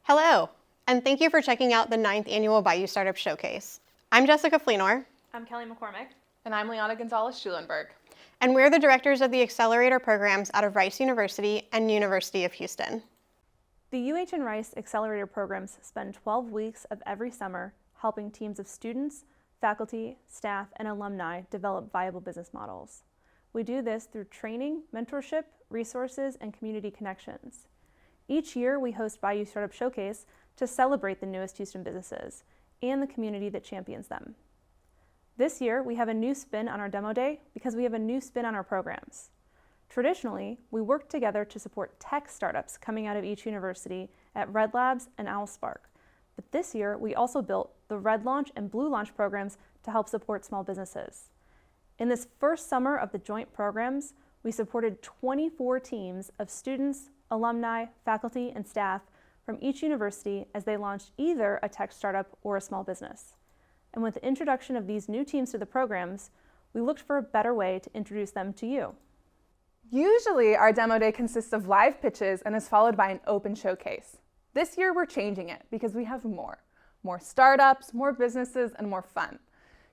Hello, and thank you for checking out the 9th Annual Bayou Startup Showcase. I'm Jessica Fleenor. I'm Kelly McCormick. And I'm Liana Gonzalez-Schulenberg. And we're the directors of the Accelerator programs out of Rice University and University of Houston. The UH and Rice Accelerator programs spend 12 weeks of every summer helping teams of students, faculty, staff, and alumni develop viable business models. We do this through training, mentorship, resources, and community connections. Each year, we host Bayou Startup Showcase to celebrate the newest Houston businesses and the community that champions them. This year, we have a new spin on our demo day because we have a new spin on our programs. Traditionally, we work together to support tech startups coming out of each university at Red Labs and OwlSpark. But this year, we also built the Red Launch and BlueLaunch programs to help support small businesses. In this first summer of the joint programs, we supported 24 teams of students, alumni, faculty, and staff from each university as they launched either a tech startup or a small business. And with the introduction of these new teams to the programs, we looked for a better way to introduce them to you. Usually, our demo day consists of live pitches and is followed by an open showcase. This year, we're changing it because we have more startups, more businesses, and more fun.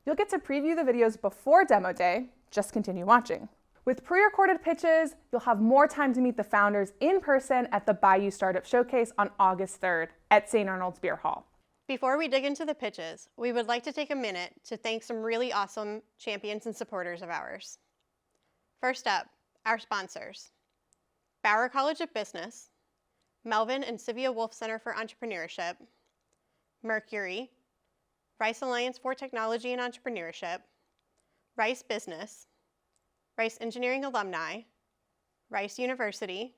You'll get to preview the videos before demo day. Just continue watching. With pre-recorded pitches, you'll have more time to meet the founders in person at the Bayou Startup Showcase on August 3rd at St. Arnold's Beer Hall. Before we dig into the pitches, we would like to take a minute to thank some really awesome champions and supporters of ours. First up, our sponsors: Bauer College of Business, Melvin and Sylvia Wolf Center for Entrepreneurship, Mercury, Rice Alliance for Technology and Entrepreneurship, Rice Business, Rice Engineering Alumni, Rice University,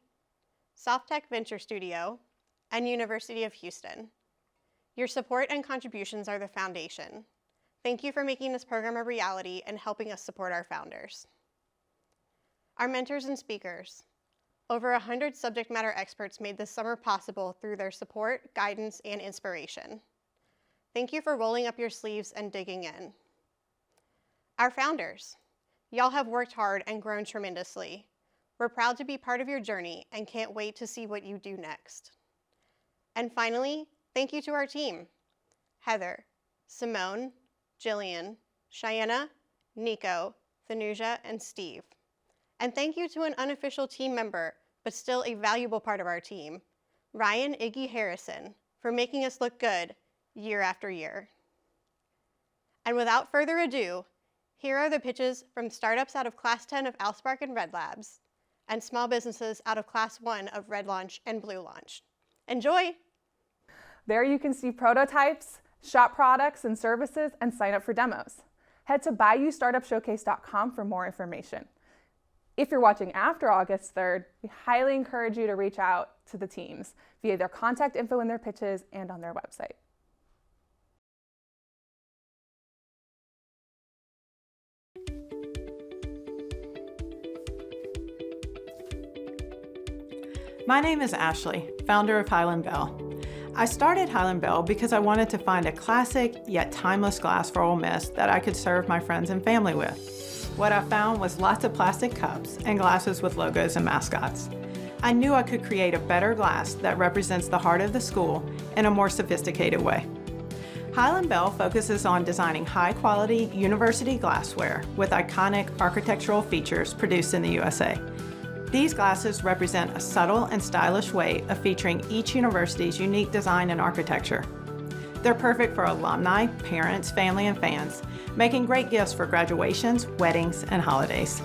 SoftTech Venture Studio, and University of Houston. Your support and contributions are the foundation. Thank you for making this program a reality and helping us support our founders. Our mentors and speakers. Over 100 subject matter experts made this summer possible through their support, guidance, and inspiration. Thank you for rolling up your sleeves and digging in. Our founders. Y'all have worked hard and grown tremendously. We're proud to be part of your journey and can't wait to see what you do next. And finally, thank you to our team: Heather, Simone, Jillian, Cheyenne, Nico, Thanuja, and Steve. And thank you to an unofficial team member, but still a valuable part of our team, Ryan Iggy Harrison, for making us look good year after year. And without further ado, here are the pitches from startups out of Class 10 of OwlSpark and Red Labs, and small businesses out of Class 1 of Red Launch and Blue Launch. Enjoy! There you can see prototypes, shop products and services, and sign up for demos. Head to BayouStartupShowcase.com for more information. If you're watching after August 3rd, we highly encourage you to reach out to the teams via their contact info in their pitches and on their website. My name is Ashley, founder of Highland Bell. I started Highland Bell because I wanted to find a classic yet timeless glass for Ole Miss that I could serve my friends and family with. What I found was lots of plastic cups and glasses with logos and mascots. I knew I could create a better glass that represents the heart of the school in a more sophisticated way. Highland Bell focuses on designing high-quality university glassware with iconic architectural features produced in the USA. These glasses represent a subtle and stylish way of featuring each university's unique design and architecture. They're perfect for alumni, parents, family, and fans, making great gifts for graduations, weddings, and holidays.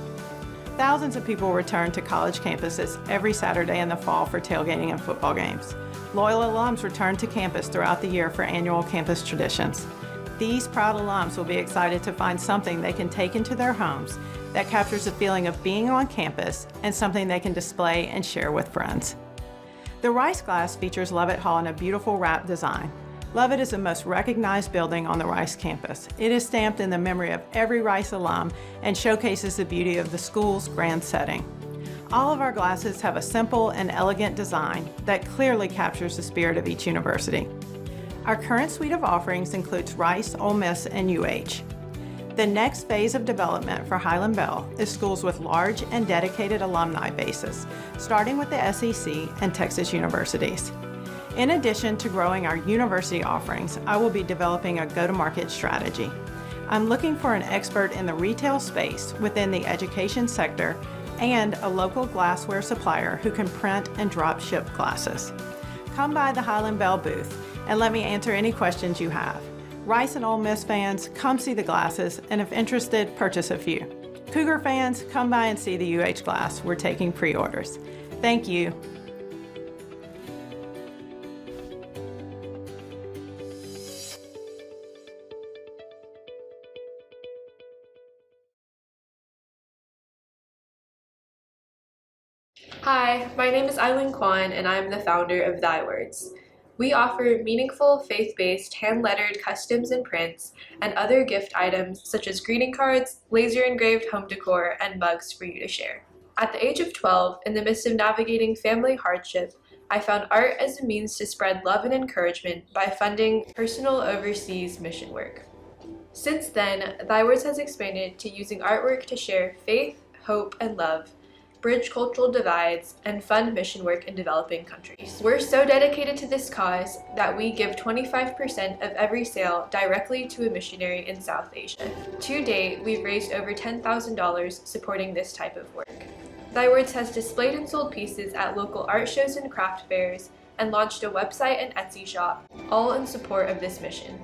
Thousands of people return to college campuses every Saturday in the fall for tailgating and football games. Loyal alums return to campus throughout the year for annual campus traditions. These proud alums will be excited to find something they can take into their homes that captures the feeling of being on campus and something they can display and share with friends. The Rice glass features Lovett Hall in a beautiful wrap design. Lovett is the most recognized building on the Rice campus. It is stamped in the memory of every Rice alum and showcases the beauty of the school's grand setting. All of our glasses have a simple and elegant design that clearly captures the spirit of each university. Our current suite of offerings includes Rice, Ole Miss, and UH. The next phase of development for Highland Bell is schools with large and dedicated alumni bases, starting with the SEC and Texas universities. In addition to growing our university offerings, I will be developing a go-to-market strategy. I'm looking for an expert in the retail space within the education sector and a local glassware supplier who can print and drop ship glasses. Come by the Highland Bell booth and let me answer any questions you have. Rice and Ole Miss fans, come see the glasses, and if interested, purchase a few. Cougar fans, come by and see the UH glass. We're taking pre-orders. Thank you. Hi, my name is Eileen Kwan, and I'm the founder of Thy Words. We offer meaningful, faith-based, hand-lettered customs and prints and other gift items such as greeting cards, laser-engraved home decor, and mugs for you to share. At the age of 12, in the midst of navigating family hardship, I found art as a means to spread love and encouragement by funding personal overseas mission work. Since then, Thy Words has expanded to using artwork to share faith, hope, and love, bridge cultural divides, and fund mission work in developing countries. We're so dedicated to this cause that we give 25% of every sale directly to a missionary in South Asia. To date, we've raised over $10,000 supporting this type of work. Thy Words has displayed and sold pieces at local art shows and craft fairs, and launched a website and Etsy shop, all in support of this mission.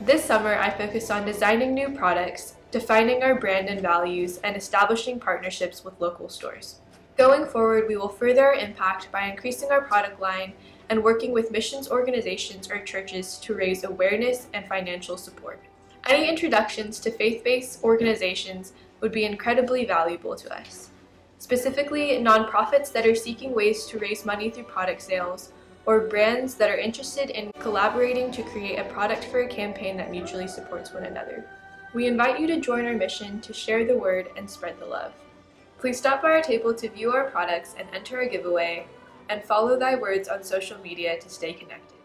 This summer, I focused on designing new products, defining our brand and values, and establishing partnerships with local stores. Going forward, we will further our impact by increasing our product line and working with missions organizations or churches to raise awareness and financial support. Any introductions to faith-based organizations would be incredibly valuable to us. Specifically, nonprofits that are seeking ways to raise money through product sales, or brands that are interested in collaborating to create a product for a campaign that mutually supports one another. We invite you to join our mission to share the word and spread the love. Please stop by our table to view our products and enter a giveaway, and follow Thy Words on social media to stay connected.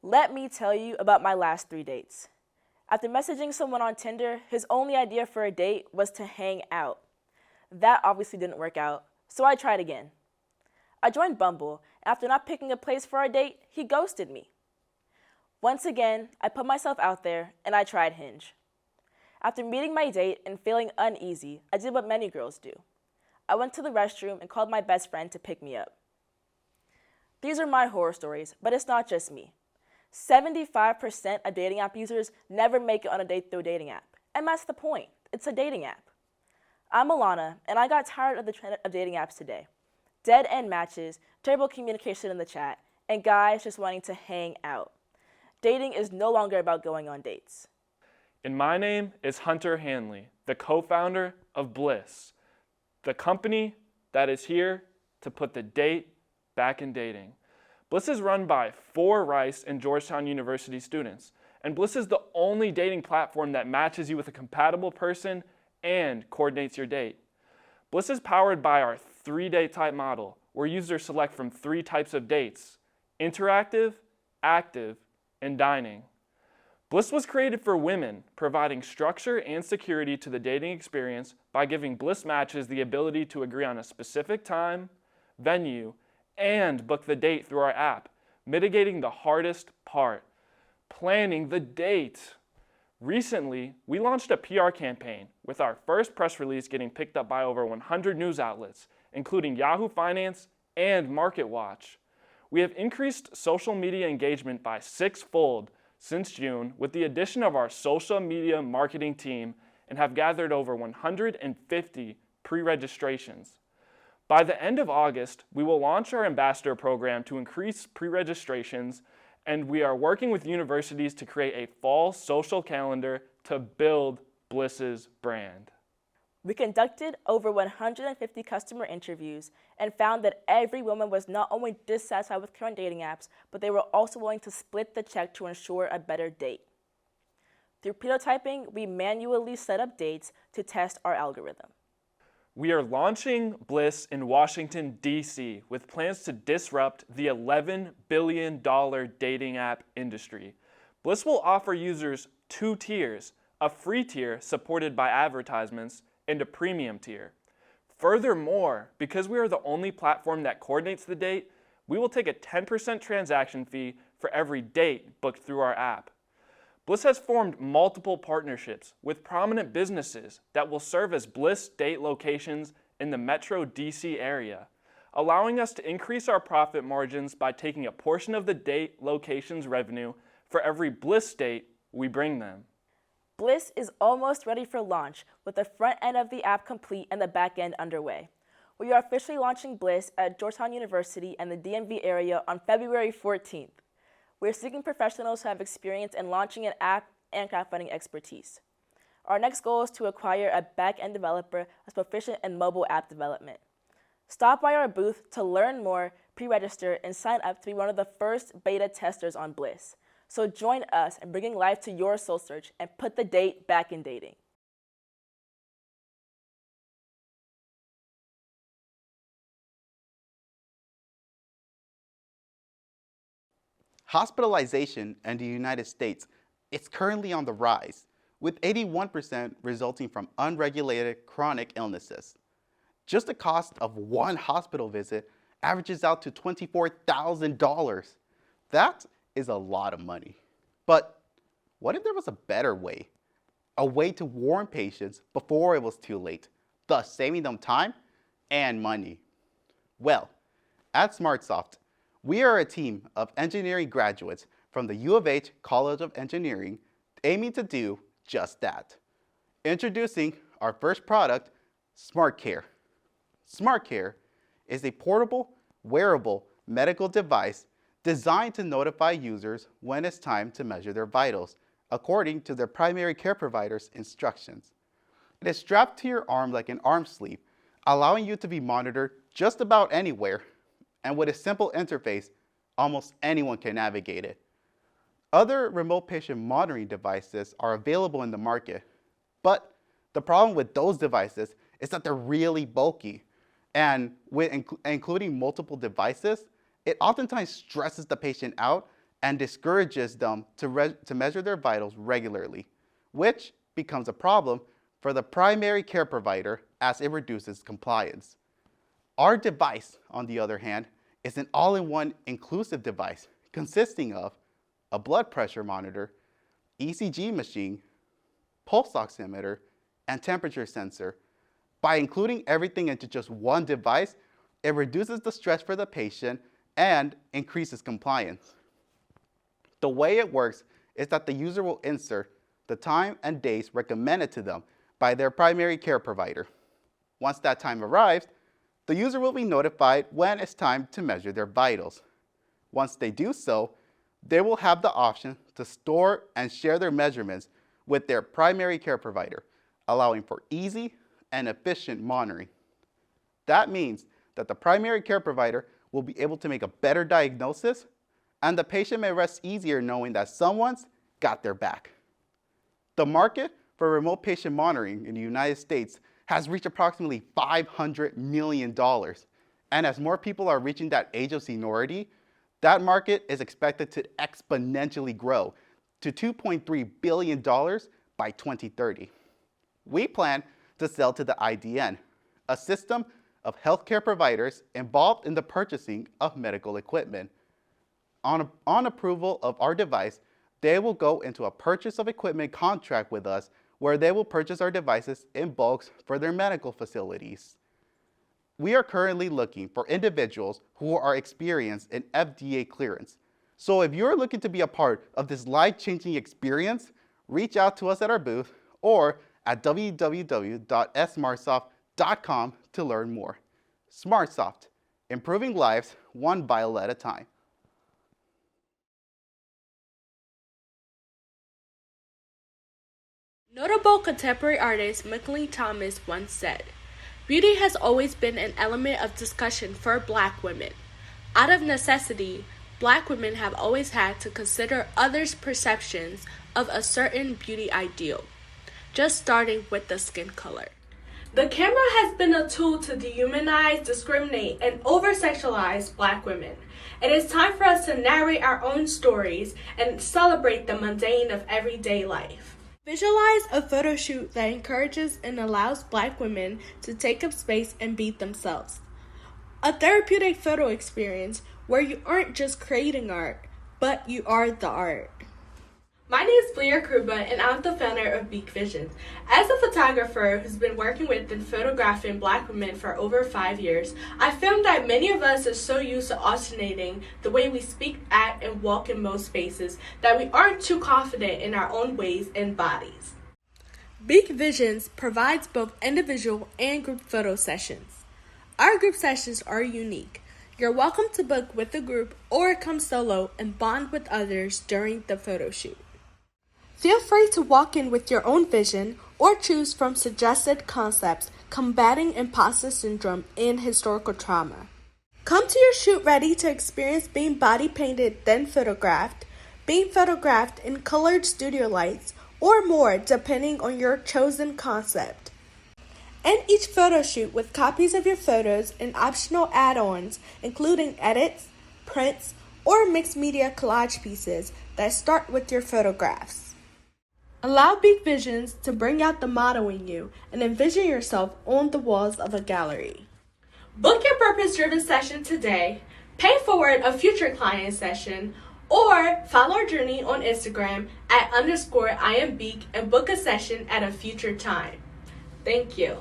Let me tell you about my last 3 dates. After messaging someone on Tinder, his only idea for a date was to hang out. That obviously didn't work out, so I tried again. I joined Bumble, and after not picking a place for our date, he ghosted me. Once again, I put myself out there, and I tried Hinge. After meeting my date and feeling uneasy, I did what many girls do. I went to the restroom and called my best friend to pick me up. These are my horror stories, but it's not just me. 75% of dating app users never make it on a date through a dating app. And that's the point. It's a dating app. I'm Alana, and I got tired of the trend of dating apps today. Dead-end matches, terrible communication in the chat, and guys just wanting to hang out. Dating is no longer about going on dates. And my name is Hunter Hanley, the co-founder of Bliss, the company that is here to put the date back in dating. Bliss is run by 4 Rice and Georgetown University students, and Bliss is the only dating platform that matches you with a compatible person and coordinates your date. Bliss is powered by our 3-date type model, where users select from 3 types of dates: interactive, active, and dining. Bliss was created for women, providing structure and security to the dating experience by giving Bliss matches the ability to agree on a specific time, venue, and book the date through our app, mitigating the hardest part: planning the date. Recently, we launched a PR campaign, with our first press release getting picked up by over 100 news outlets, including Yahoo Finance and MarketWatch. We have increased social media engagement by 6-fold since June with the addition of our social media marketing team, and have gathered over 150 pre-registrations. By the end of August, we will launch our ambassador program to increase pre-registrations, and we are working with universities to create a fall social calendar to build Bliss's brand. We conducted over 150 customer interviews and found that every woman was not only dissatisfied with current dating apps, but they were also willing to split the check to ensure a better date. Through prototyping, we manually set up dates to test our algorithm. We are launching Bliss in Washington, D.C. with plans to disrupt the $11 billion dating app industry. Bliss will offer users 2 tiers, a free tier supported by advertisements, into premium tier. Furthermore, because we are the only platform that coordinates the date, we will take a 10% transaction fee for every date booked through our app. Bliss has formed multiple partnerships with prominent businesses that will serve as Bliss date locations in the Metro DC area, allowing us to increase our profit margins by taking a portion of the date location's revenue for every Bliss date we bring them. Bliss is almost ready for launch, with the front end of the app complete and the back end underway. We are officially launching Bliss at Georgetown University and the DMV area on February 14th. We are seeking professionals who have experience in launching an app and crowdfunding expertise. Our next goal is to acquire a back-end developer that's proficient in mobile app development. Stop by our booth to learn more, pre-register, and sign up to be one of the first beta testers on Bliss. So join us in bringing life to your soul search and put the date back in dating. Hospitalization in the United States is currently on the rise, with 81% resulting from unregulated chronic illnesses. Just the cost of one hospital visit averages out to $24,000. That is a lot of money. But what if there was a better way? A way to warn patients before it was too late, thus saving them time and money. Well, at SmartSoft, we are a team of engineering graduates from the U of H College of Engineering aiming to do just that. Introducing our first product, SmartCare. SmartCare is a portable, wearable medical device designed to notify users when it's time to measure their vitals, according to their primary care provider's instructions. It is strapped to your arm like an arm sleeve, allowing you to be monitored just about anywhere, and with a simple interface, almost anyone can navigate it. Other remote patient monitoring devices are available in the market, but the problem with those devices is that they're really bulky, and with including multiple devices, it oftentimes stresses the patient out and discourages them to measure their vitals regularly, which becomes a problem for the primary care provider as it reduces compliance. Our device, on the other hand, is an all-in-one inclusive device consisting of a blood pressure monitor, ECG machine, pulse oximeter, and temperature sensor. By including everything into just one device, it reduces the stress for the patient and increases compliance. The way it works is that the user will insert the time and days recommended to them by their primary care provider. Once that time arrives, the user will be notified when it's time to measure their vitals. Once they do so, they will have the option to store and share their measurements with their primary care provider, allowing for easy and efficient monitoring. That means that the primary care provider will be able to make a better diagnosis, and the patient may rest easier knowing that someone's got their back. The market for remote patient monitoring in the United States has reached approximately $500 million. And as more people are reaching that age of seniority, that market is expected to exponentially grow to $2.3 billion by 2030. We plan to sell to the IDN, a system of healthcare providers involved in the purchasing of medical equipment. On approval of our device, they will go into a purchase of equipment contract with us where they will purchase our devices in bulk for their medical facilities. We are currently looking for individuals who are experienced in FDA clearance. So if you're looking to be a part of this life-changing experience, reach out to us at our booth or at www.smartsoft.com to learn more. SmartSoft, improving lives one vial at a time. Notable contemporary artist Nikolais Thomas once said, "Beauty has always been an element of discussion for Black women. Out of necessity, Black women have always had to consider others' perceptions of a certain beauty ideal, just starting with the skin color. The camera has been a tool to dehumanize, discriminate, and over-sexualize Black women. It is time for us to narrate our own stories and celebrate the mundane of everyday life." Visualize a photo shoot that encourages and allows Black women to take up space and be themselves. A therapeutic photo experience where you aren't just creating art, but you are the art. My name is Blair Kruba, and I'm the founder of BEAK Visisons. As a photographer who's been working with and photographing Black women for over 5 years, I found that many of us are so used to alternating the way we speak, act, and walk in most spaces that we aren't too confident in our own ways and bodies. BEAK Visisons provides both individual and group photo sessions. Our group sessions are unique. You're welcome to book with a group or come solo and bond with others during the photo shoot. Feel free to walk in with your own vision or choose from suggested concepts combating imposter syndrome and historical trauma. Come to your shoot ready to experience being body painted then photographed, being photographed in colored studio lights, or more depending on your chosen concept. End each photo shoot with copies of your photos and optional add-ons including edits, prints, or mixed media collage pieces that start with your photographs. Allow BEAK Visions to bring out the model in you and envision yourself on the walls of a gallery. Book your purpose-driven session today, pay forward a future client session, or follow our journey on Instagram at _IamBeak and book a session at a future time. Thank you.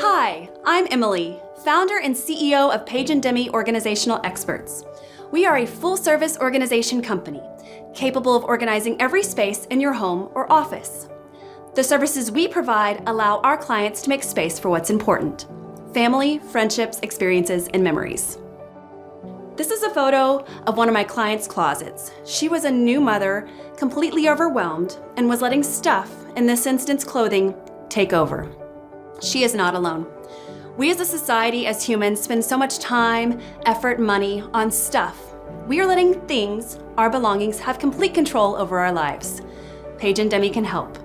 Hi, I'm Emily, founder and CEO of Paige Demi Organizational Experts. We are a full-service organization company, capable of organizing every space in your home or office. The services we provide allow our clients to make space for what's important: family, friendships, experiences, and memories. This is a photo of one of my clients' closets. She was a new mother, completely overwhelmed, and was letting stuff, in this instance clothing, take over. She is not alone. We as a society, as humans, spend so much time, effort, money on stuff. We are letting things, our belongings, have complete control over our lives. Paige and Demi can help.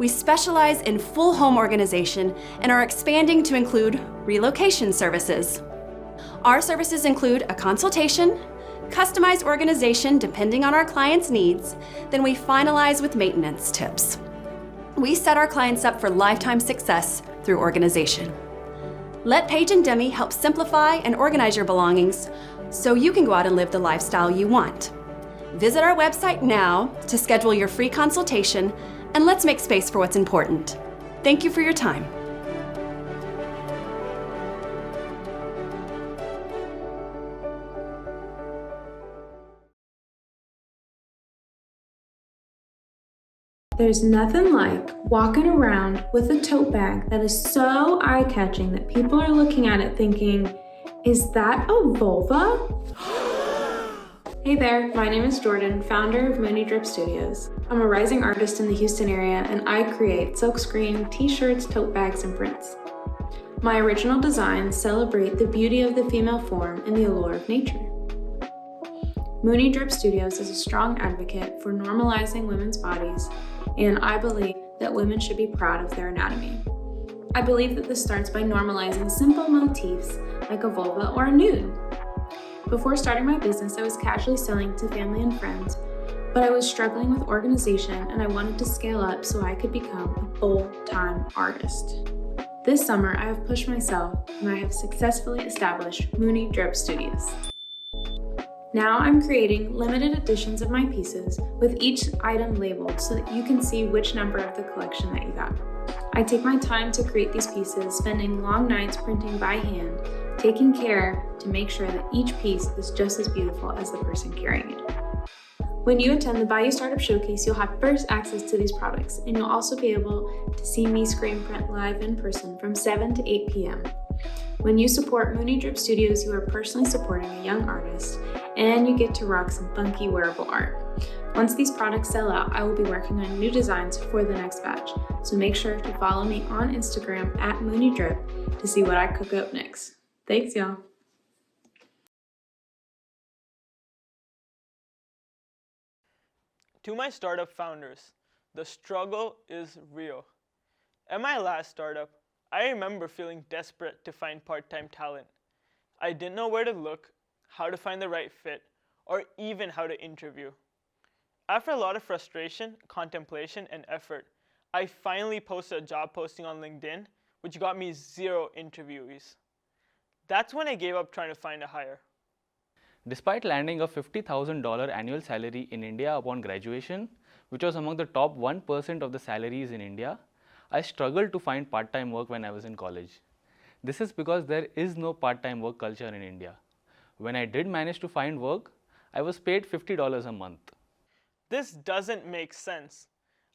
We specialize in full home organization and are expanding to include relocation services. Our services include a consultation, customized organization depending on our clients' needs, then we finalize with maintenance tips. We set our clients up for lifetime success through organization. Let Paige and Demi help simplify and organize your belongings so you can go out and live the lifestyle you want. Visit our website now to schedule your free consultation, and let's make space for what's important. Thank you for your time. There's nothing like walking around with a tote bag that is so eye-catching that people are looking at it thinking, is that a vulva? Hey there, my name is Jordan, founder of Moony Drip Studios. I'm a rising artist in the Houston area and I create silkscreen, t-shirts, tote bags, and prints. My original designs celebrate the beauty of the female form and the allure of nature. Moony Drip Studios is a strong advocate for normalizing women's bodies, and I believe that women should be proud of their anatomy. I believe that this starts by normalizing simple motifs like a vulva or a nude. Before starting my business, I was casually selling to family and friends, but I was struggling with organization and I wanted to scale up so I could become a full-time artist. This summer, I have pushed myself and I have successfully established Moony Drip Studios. Now I'm creating limited editions of my pieces with each item labeled so that you can see which number of the collection that you got. I take my time to create these pieces, spending long nights printing by hand, taking care to make sure that each piece is just as beautiful as the person carrying it. When you attend the Bayou Startup Showcase, you'll have first access to these products, and you'll also be able to see me screen print live in person from 7 to 8 p.m. When you support Moony Drip Studios, you are personally supporting a young artist, and you get to rock some funky wearable art. Once these products sell out, I will be working on new designs for the next batch, so make sure to follow me on Instagram at Moony Drip to see what I cook up next. Thanks, y'all. To my startup founders, the struggle is real. At my last startup, I remember feeling desperate to find part-time talent. I didn't know where to look, how to find the right fit, or even how to interview. After a lot of frustration, contemplation, and effort, I finally posted a job posting on LinkedIn, which got me 0 interviewees. That's when I gave up trying to find a hire. Despite landing a $50,000 annual salary in India upon graduation, which was among the top 1% of the salaries in India, I struggled to find part-time work when I was in college. This is because there is no part-time work culture in India. When I did manage to find work, I was paid $50 a month. This doesn't make sense.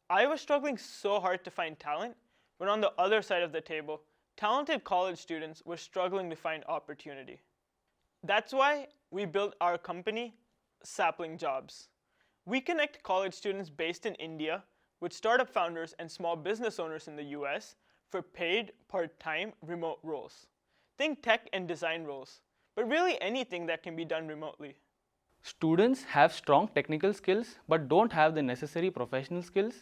I was struggling so hard to find talent, when on the other side of the table, talented college students were struggling to find opportunity. That's why we built our company, Sapling Jobs. We connect college students based in India with startup founders and small business owners in the US for paid, part-time, remote roles. Think tech and design roles, but really anything that can be done remotely. Students have strong technical skills but don't have the necessary professional skills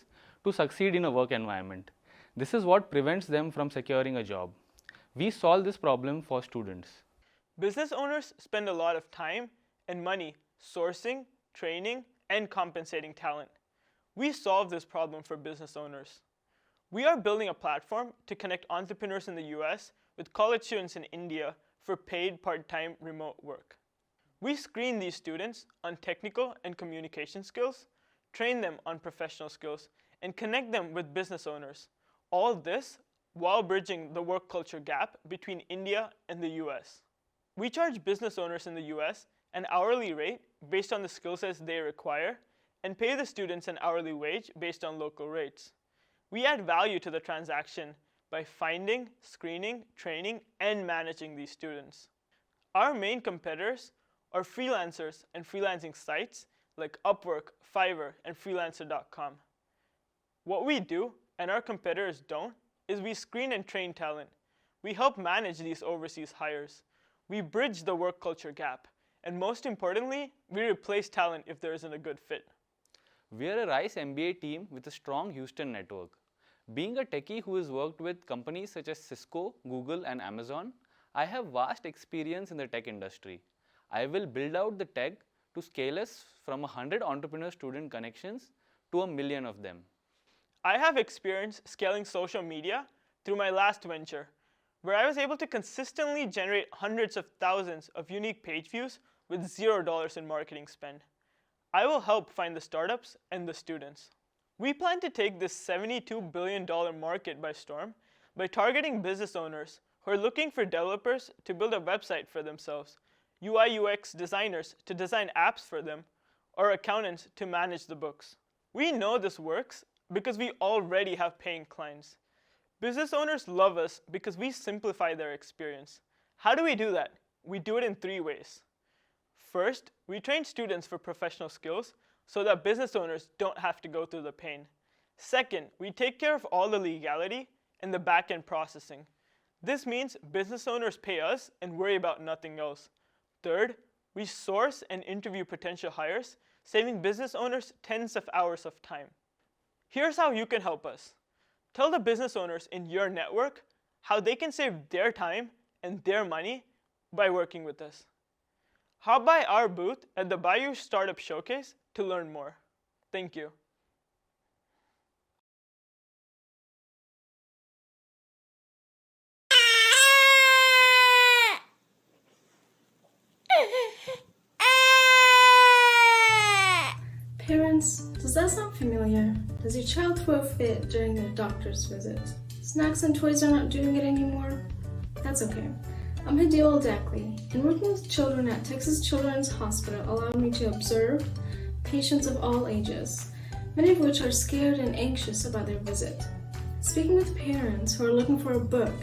to succeed in a work environment. This is what prevents them from securing a job. We solve this problem for students. Business owners spend a lot of time and money sourcing, training, and compensating talent. We solve this problem for business owners. We are building a platform to connect entrepreneurs in the US with college students in India for paid part-time remote work. We screen these students on technical and communication skills, train them on professional skills, and connect them with business owners. All this while bridging the work culture gap between India and the US. We charge business owners in the US an hourly rate based on the skill sets they require and pay the students an hourly wage based on local rates. We add value to the transaction by finding, screening, training, and managing these students. Our main competitors are freelancers and freelancing sites like Upwork, Fiverr, and Freelancer.com. What we do, and our competitors don't, is we screen and train talent. We help manage these overseas hires. We bridge the work culture gap. And most importantly, we replace talent if there isn't a good fit. We are a RISE MBA team with a strong Houston network. Being a techie who has worked with companies such as Cisco, Google, and Amazon, I have vast experience in the tech industry. I will build out the tech to scale us from 100 entrepreneur-student connections to 1 million of them. I have experience scaling social media through my last venture, where I was able to consistently generate hundreds of thousands of unique page views with $0 in marketing spend. I will help find the startups and the students. We plan to take this $72 billion market by storm by targeting business owners who are looking for developers to build a website for themselves, UI UX designers to design apps for them, or accountants to manage the books. We know this works because we already have paying clients. Business owners love us because we simplify their experience. How do we do that? We do it in 3 ways. First, we train students for professional skills so that business owners don't have to go through the pain. Second, we take care of all the legality and the back-end processing. This means business owners pay us and worry about nothing else. Third, we source and interview potential hires, saving business owners tens of hours of time. Here's how you can help us. Tell the business owners in your network how they can save their time and their money by working with us. Hop by our booth at the Bayou Startup Showcase to learn more. Thank you. Parents, does that sound familiar? Does your child throw a fit during their doctor's visit? Snacks and toys are not doing it anymore? That's okay. I'm Tarel Laboratory, and working with children at Texas Children's Hospital allowed me to observe patients of all ages, many of which are scared and anxious about their visit. Speaking with parents who are looking for a book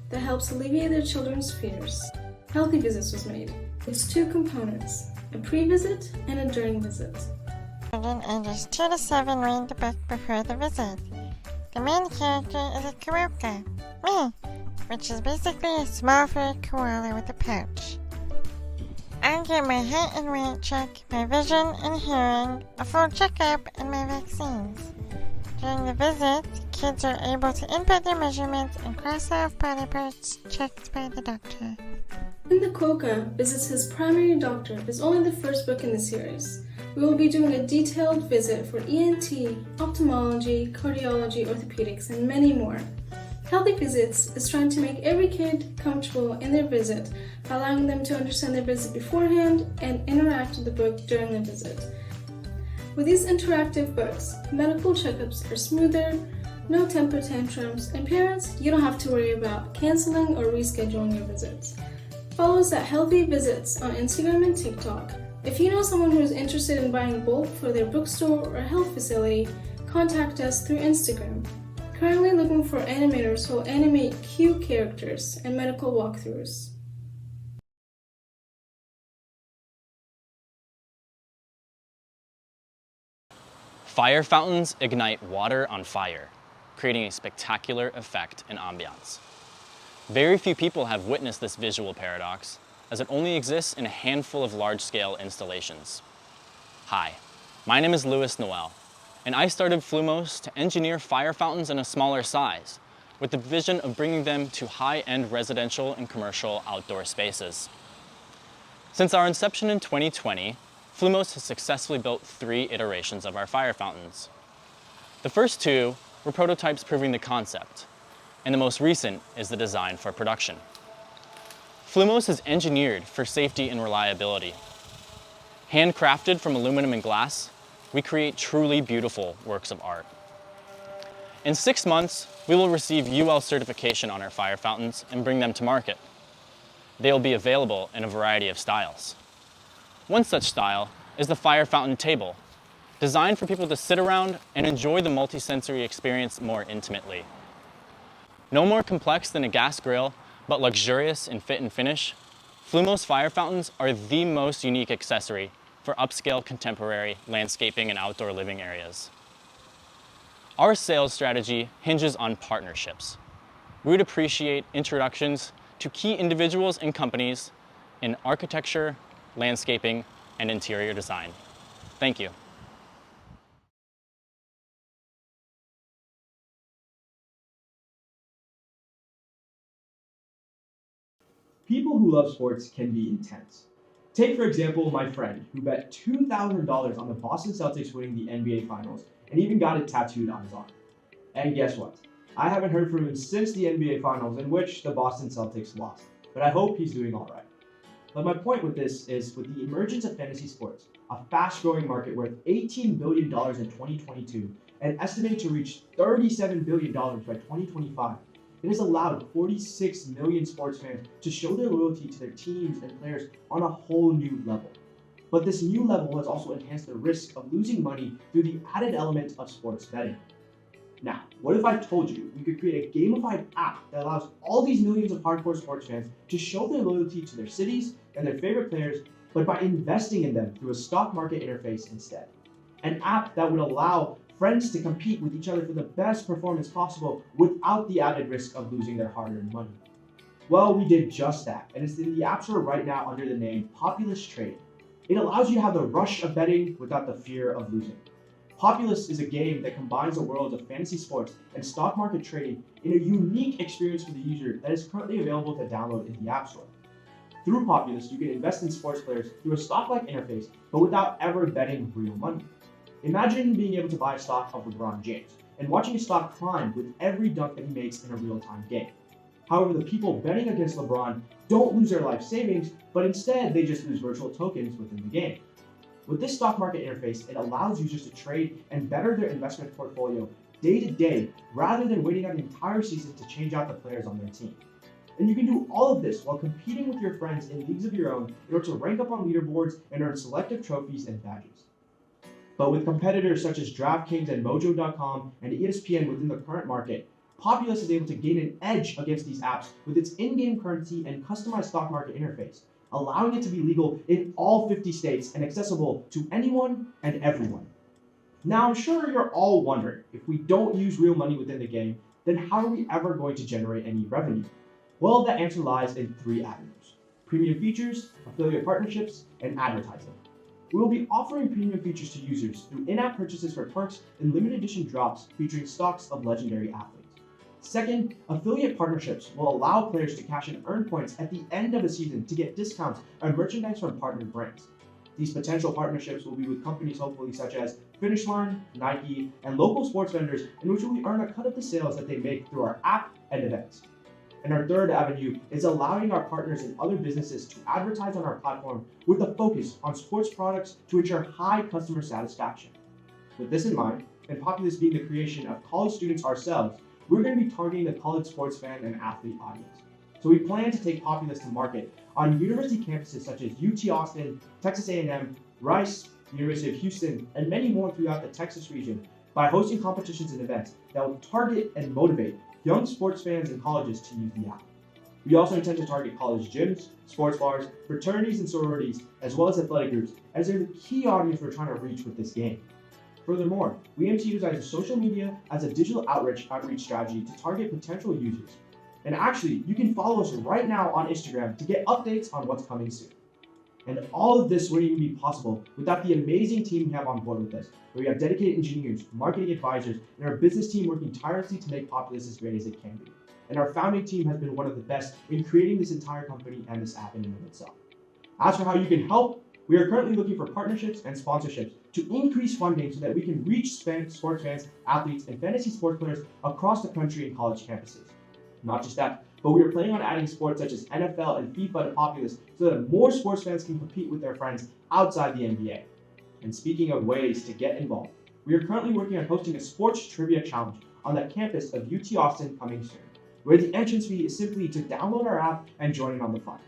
that helps alleviate their children's fears, HealthiVisits was made. It's 2 components, a pre-visit and a during visit. Children ages 2 to 7 read the book before the visit. The main character is a Karuka, me, which is basically a small furry koala with a pouch. I get my height and weight check, my vision and hearing, a full checkup, and my vaccines. During the visit, kids are able to input their measurements and cross off body parts checked by the doctor. In the Quokka Visits His Primary Doctor is only the first book in the series. We will be doing a detailed visit for ENT, ophthalmology, cardiology, orthopedics, and many more. HealthiVisits is trying to make every kid comfortable in their visit by allowing them to understand their visit beforehand and interact with the book during the visit. With these interactive books, medical checkups are smoother, no temper tantrums, and parents, you don't have to worry about canceling or rescheduling your visits. Follow us at HealthiVisits on Instagram and TikTok. If you know someone who is interested in buying bulk for their bookstore or health facility, contact us through Instagram. Currently looking for animators who will animate cute characters and medical walkthroughs. Fire fountains ignite water on fire, creating a spectacular effect and ambiance. Very few people have witnessed this visual paradox, as it only exists in a handful of large-scale installations. Hi, my name is Louis Noel, and I started Flumos to engineer fire fountains in a smaller size, with the vision of bringing them to high-end residential and commercial outdoor spaces. Since our inception in 2020, Flumos has successfully built 3 iterations of our fire fountains. The first 2 were prototypes proving the concept, and the most recent is the design for production. Flumos is engineered for safety and reliability. Handcrafted from aluminum and glass, we create truly beautiful works of art. In 6 months, we will receive UL certification on our fire fountains and bring them to market. They will be available in a variety of styles. One such style is the fire fountain table, designed for people to sit around and enjoy the multi-sensory experience more intimately. No more complex than a gas grill, but luxurious in fit and finish, Flumos fire fountains are the most unique accessory for upscale contemporary landscaping and outdoor living areas. Our sales strategy hinges on partnerships. We would appreciate introductions to key individuals and companies in architecture, landscaping, and interior design. Thank you. People who love sports can be intense. Take, for example, my friend who bet $2,000 on the Boston Celtics winning the NBA Finals and even got it tattooed on his arm. And guess what? I haven't heard from him since the NBA Finals, in which the Boston Celtics lost, but I hope he's doing all right. But my point with this is, with the emergence of fantasy sports, a fast-growing market worth $18 billion in 2022 and estimated to reach $37 billion by 2025, it has allowed 46 million sports fans to show their loyalty to their teams and players on a whole new level. But this new level has also enhanced the risk of losing money through the added element of sports betting. Now, what if I told you we could create a gamified app that allows all these millions of hardcore sports fans to show their loyalty to their cities and their favorite players, but by investing in them through a stock market interface instead? An app that would allow friends to compete with each other for the best performance possible without the added risk of losing their hard-earned money. Well, we did just that, and it's in the App Store right now under the name Populist Trading. It allows you to have the rush of betting without the fear of losing. Populist is a game that combines the worlds of fantasy sports and stock market trading in a unique experience for the user that is currently available to download in the App Store. Through Populist, you can invest in sports players through a stock-like interface, but without ever betting real money. Imagine being able to buy a stock of LeBron James and watching his stock climb with every dunk that he makes in a real-time game. However, the people betting against LeBron don't lose their life savings, but instead they just lose virtual tokens within the game. With this stock market interface, it allows users to trade and better their investment portfolio day to day rather than waiting out the entire season to change out the players on their team. And you can do all of this while competing with your friends in leagues of your own in order to rank up on leaderboards and earn selective trophies and badges. But with competitors such as DraftKings and Mojo.com and ESPN within the current market, Populus is able to gain an edge against these apps with its in-game currency and customized stock market interface, allowing it to be legal in all 50 states and accessible to anyone and everyone. Now, I'm sure you're all wondering, if we don't use real money within the game, then how are we ever going to generate any revenue? Well, the answer lies in 3 avenues: premium features, affiliate partnerships, and advertising. we will be offering premium features to users through in-app purchases for perks and limited edition drops featuring stocks of legendary athletes. Second, affiliate partnerships will allow players to cash and earn points at the end of a season to get discounts on merchandise from partnered brands. These potential partnerships will be with companies hopefully such as Finish Line, Nike, and local sports vendors, in which we earn a cut of the sales that they make through our app and events. And our third avenue is allowing our partners and other businesses to advertise on our platform with a focus on sports products to ensure high customer satisfaction. With this in mind, and Populus being the creation of college students ourselves, we're going to be targeting the college sports fan and athlete audience. So we plan to take Populus to market on university campuses such as UT Austin, Texas A&M, Rice, University of Houston, and many more throughout the Texas region by hosting competitions and events that will target and motivate young sports fans and colleges to use the app. We also intend to target college gyms, sports bars, fraternities and sororities, as well as athletic groups, as they're the key audience we're trying to reach with this game. Furthermore, we aim to utilize social media as a digital outreach strategy to target potential users. And actually, you can follow us right now on Instagram to get updates on what's coming soon. And all of this wouldn't even be possible without the amazing team we have on board with us, where we have dedicated engineers, marketing advisors, and our business team working tirelessly to make Populus as great as it can be. And our founding team has been one of the best in creating this entire company and this app in and of itself. As for how you can help, we are currently looking for partnerships and sponsorships to increase funding so that we can reach sports fans, athletes, and fantasy sports players across the country and college campuses. Not just that, but we are planning on adding sports such as NFL and FIFA to Populus so that more sports fans can compete with their friends outside the NBA. And speaking of ways to get involved, we are currently working on hosting a sports trivia challenge on the campus of UT Austin coming soon, where the entrance fee is simply to download our app and join in on the fun.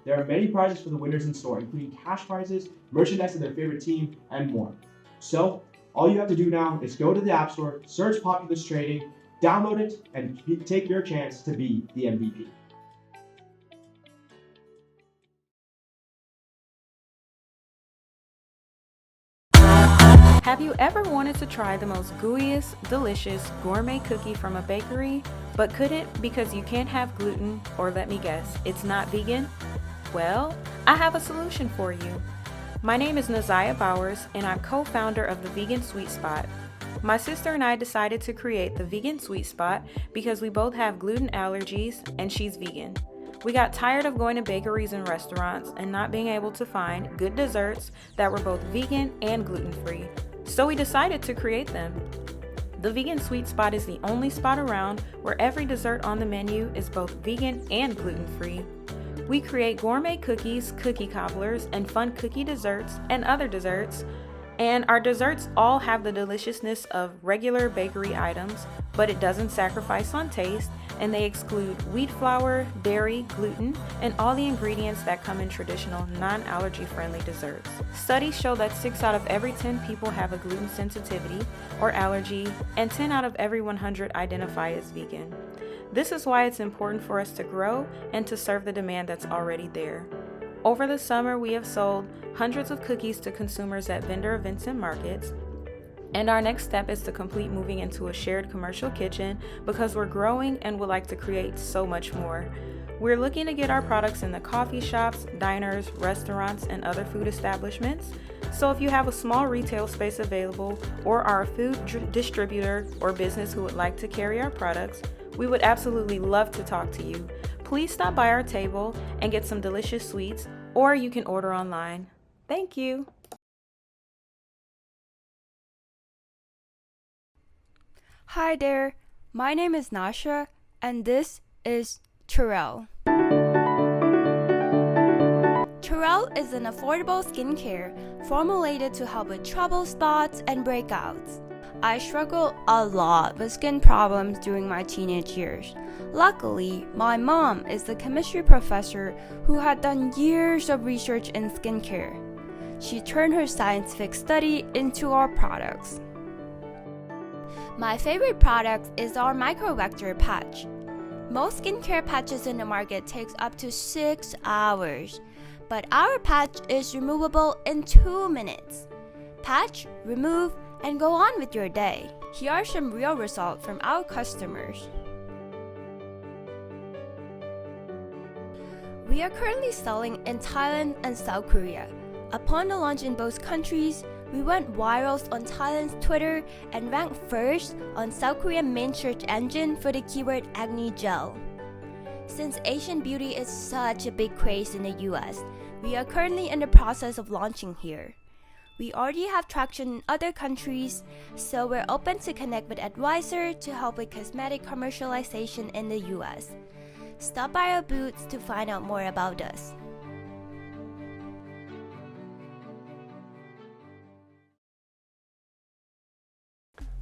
There are many prizes for the winners in store, including cash prizes, merchandise of their favorite team, and more. So, all you have to do now is go to the App Store, search Populus Trading, download it, and take your chance to be the MVP. Have you ever wanted to try the most gooeyest, delicious gourmet cookie from a bakery, but couldn't because you can't have gluten, or let me guess, it's not vegan? Well, I have a solution for you. My name is Naziah Bowers, and I'm co-founder of the Vegan Sweet Spot. My sister and I decided to create the Vegan Sweet Spot because we both have gluten allergies, and she's vegan. We got tired of going to bakeries and restaurants and not being able to find good desserts that were both vegan and gluten-free. So we decided to create them. The Vegan Sweet Spot is the only spot around where every dessert on the menu is both vegan and gluten-free. We create gourmet cookies, cookie cobblers, and fun cookie desserts and other desserts. And our desserts all have the deliciousness of regular bakery items, but it doesn't sacrifice on taste, and they exclude wheat flour, dairy, gluten, and all the ingredients that come in traditional non-allergy friendly desserts. Studies show that 6 out of every 10 people have a gluten sensitivity or allergy, and 10 out of every 100 identify as vegan. This is why it's important for us to grow and to serve the demand that's already there. Over the summer, we have sold hundreds of cookies to consumers at vendor events and markets. And our next step is to complete moving into a shared commercial kitchen because we're growing and would like to create so much more. We're looking to get our products in the coffee shops, diners, restaurants, and other food establishments. So if you have a small retail space available or are a food distributor or business who would like to carry our products, we would absolutely love to talk to you. Please stop by our table and get some delicious sweets, or you can order online. Thank you. Hi there, my name is Nasha, and this is Tyrell. Tyrell is an affordable skincare formulated to help with trouble spots and breakouts. I struggled a lot with skin problems during my teenage years. Luckily, my mom is the chemistry professor who had done years of research in skincare. She turned her scientific study into our products. My favorite product is our microvector patch. Most skincare patches in the market takes up to 6 hours, but our patch is removable in 2 minutes. Patch, remove, and go on with your day. Here are some real results from our customers. We are currently selling in Thailand and South Korea. Upon the launch in both countries, we went viral on Thailand's Twitter and ranked first on South Korean main search engine for the keyword acne gel. Since Asian beauty is such a big craze in the US, we are currently in the process of launching here. We already have traction in other countries, so we're open to connect with advisors to help with cosmetic commercialization in the US. Stop by our booths to find out more about us.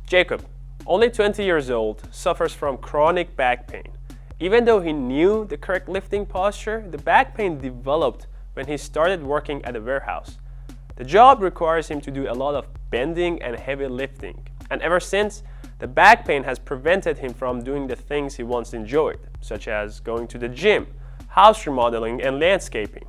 Jacob, only 20 years old, suffers from chronic back pain. Even though he knew the correct lifting posture, the back pain developed when he started working at a warehouse. The job requires him to do a lot of bending and heavy lifting, and ever since, the back pain has prevented him from doing the things he once enjoyed, such as going to the gym, house remodeling, and landscaping.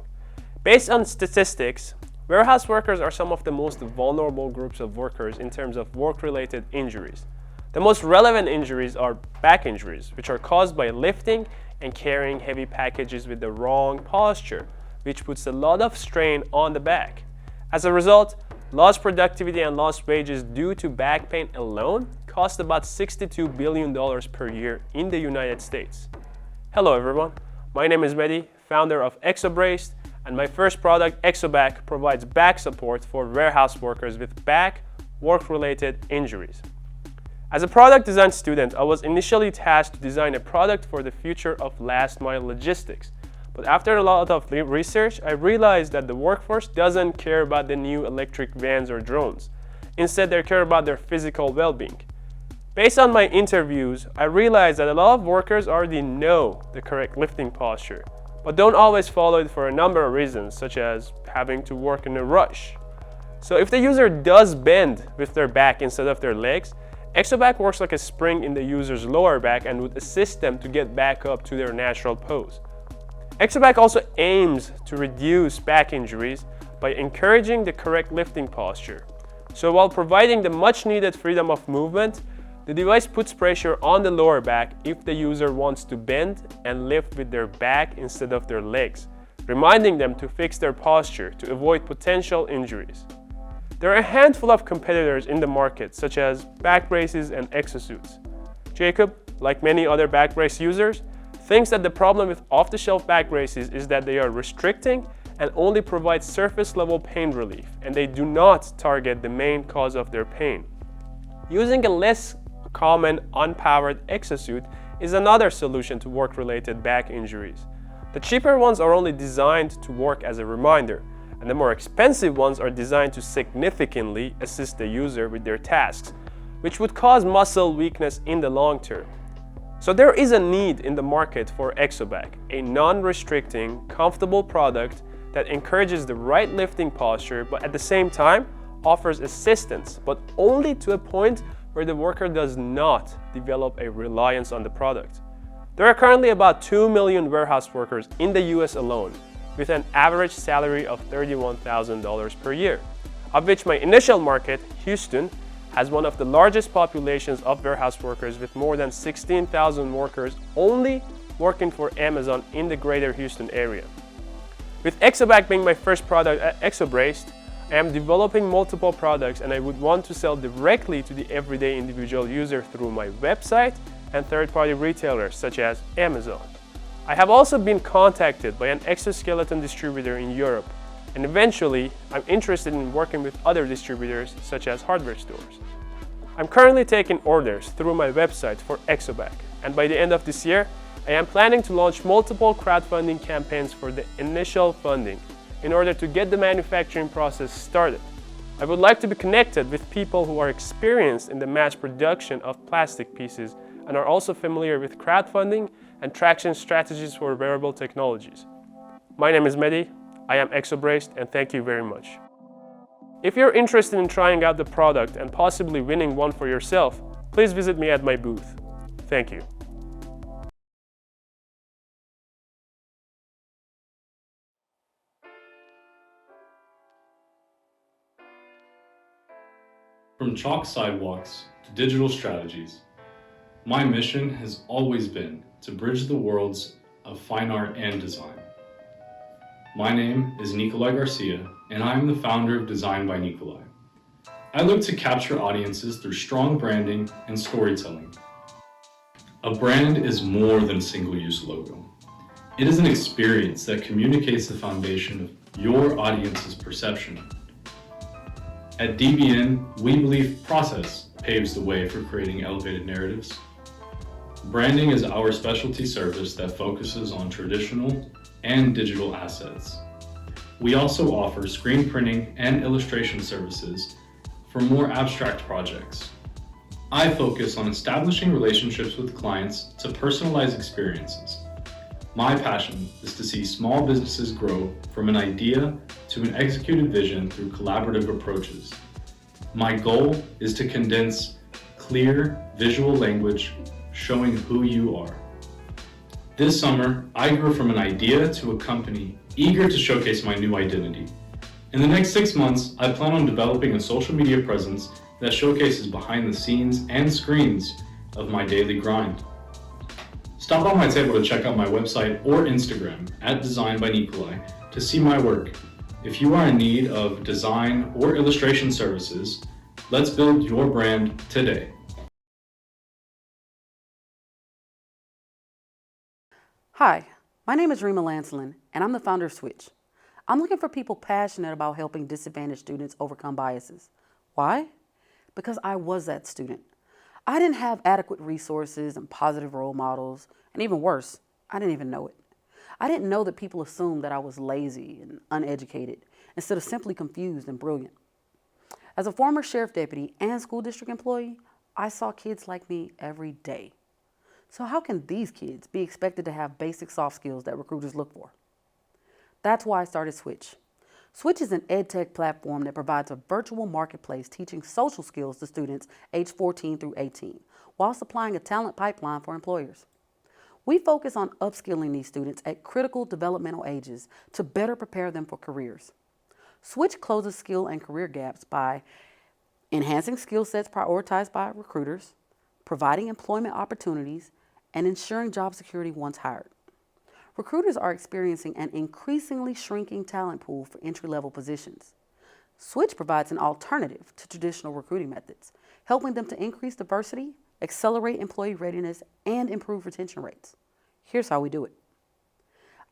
Based on statistics, warehouse workers are some of the most vulnerable groups of workers in terms of work-related injuries. The most relevant injuries are back injuries, which are caused by lifting and carrying heavy packages with the wrong posture, which puts a lot of strain on the back. As a result, lost productivity and lost wages due to back pain alone cost about $62 billion per year in the United States. Hello everyone, my name is Mehdi, founder of ExoBraced, and my first product, ExoBack, provides back support for warehouse workers with back work-related injuries. As a product design student, I was initially tasked to design a product for the future of last-mile logistics. But after a lot of research, I realized that the workforce doesn't care about the new electric vans or drones. Instead, they care about their physical well-being. Based on my interviews, I realized that a lot of workers already know the correct lifting posture, but don't always follow it for a number of reasons, such as having to work in a rush. So if the user does bend with their back instead of their legs, ExoBack works like a spring in the user's lower back and would assist them to get back up to their natural pose. ExoBack also aims to reduce back injuries by encouraging the correct lifting posture. So while providing the much needed freedom of movement, the device puts pressure on the lower back if the user wants to bend and lift with their back instead of their legs, reminding them to fix their posture to avoid potential injuries. There are a handful of competitors in the market, such as back braces and exosuits. Jacob, like many other back brace users, thinks that the problem with off-the-shelf back braces is that they are restricting and only provide surface-level pain relief, and they do not target the main cause of their pain. Using a less common unpowered exosuit is another solution to work-related back injuries. The cheaper ones are only designed to work as a reminder, and the more expensive ones are designed to significantly assist the user with their tasks, which would cause muscle weakness in the long term. So there is a need in the market for ExoBack, a non-restricting, comfortable product that encourages the right lifting posture, but at the same time offers assistance, but only to a point where the worker does not develop a reliance on the product. There are currently about 2 million warehouse workers in the US alone, with an average salary of $31,000 per year, of which my initial market, Houston, has one of the largest populations of warehouse workers with more than 16,000 workers only working for Amazon in the greater Houston area. With ExoBack being my first product at ExoBraced, I am developing multiple products and I would want to sell directly to the everyday individual user through my website and third-party retailers such as Amazon. I have also been contacted by an exoskeleton distributor in Europe, and eventually I'm interested in working with other distributors such as hardware stores. I'm currently taking orders through my website for ExoBack, and by the end of this year, I am planning to launch multiple crowdfunding campaigns for the initial funding in order to get the manufacturing process started. I would like to be connected with people who are experienced in the mass production of plastic pieces and are also familiar with crowdfunding and traction strategies for wearable technologies. My name is Mehdi, I am ExoBraced, and thank you very much. If you're interested in trying out the product and possibly winning one for yourself, please visit me at my booth. Thank you. From chalk sidewalks to digital strategies, my mission has always been to bridge the worlds of fine art and design. My name is Nikolais Garcia, and and I'm the founder of Design by Nikolais. I look to capture audiences through strong branding and storytelling. A brand is more than a single-use logo. It is an experience that communicates the foundation of your audience's perception. At DBN, we believe process paves the way for creating elevated narratives. Branding is our specialty service that focuses on traditional and digital assets. We also offer screen printing and illustration services for more abstract projects. I focus on establishing relationships with clients to personalize experiences. My passion is to see small businesses grow from an idea to an executed vision through collaborative approaches. My goal is to condense clear visual language showing who you are. This summer, I grew from an idea to a company eager to showcase my new identity. In the next 6 months, I plan on developing a social media presence that showcases behind the scenes and screens of my daily grind. Stop by my table to check out my website or Instagram at Design by Nikolais to see my work. If you are in need of design or illustration services, let's build your brand today. Hi, my name is Rima Lancelin, and I'm the founder of Switch. I'm looking for people passionate about helping disadvantaged students overcome biases. Why? Because I was that student. I didn't have adequate resources and positive role models, and even worse, I didn't even know it. I didn't know that people assumed that I was lazy and uneducated instead of simply confused and brilliant. As a former sheriff deputy and school district employee, I saw kids like me every day. So how can these kids be expected to have basic soft skills that recruiters look for? That's why I started Switch. Switch is an edtech platform that provides a virtual marketplace teaching social skills to students aged 14 through 18, while supplying a talent pipeline for employers. We focus on upskilling these students at critical developmental ages to better prepare them for careers. Switch closes skill and career gaps by enhancing skill sets prioritized by recruiters, providing employment opportunities, and ensuring job security once hired. Recruiters are experiencing an increasingly shrinking talent pool for entry-level positions. Switch provides an alternative to traditional recruiting methods, helping them to increase diversity, accelerate employee readiness, and improve retention rates. Here's how we do it.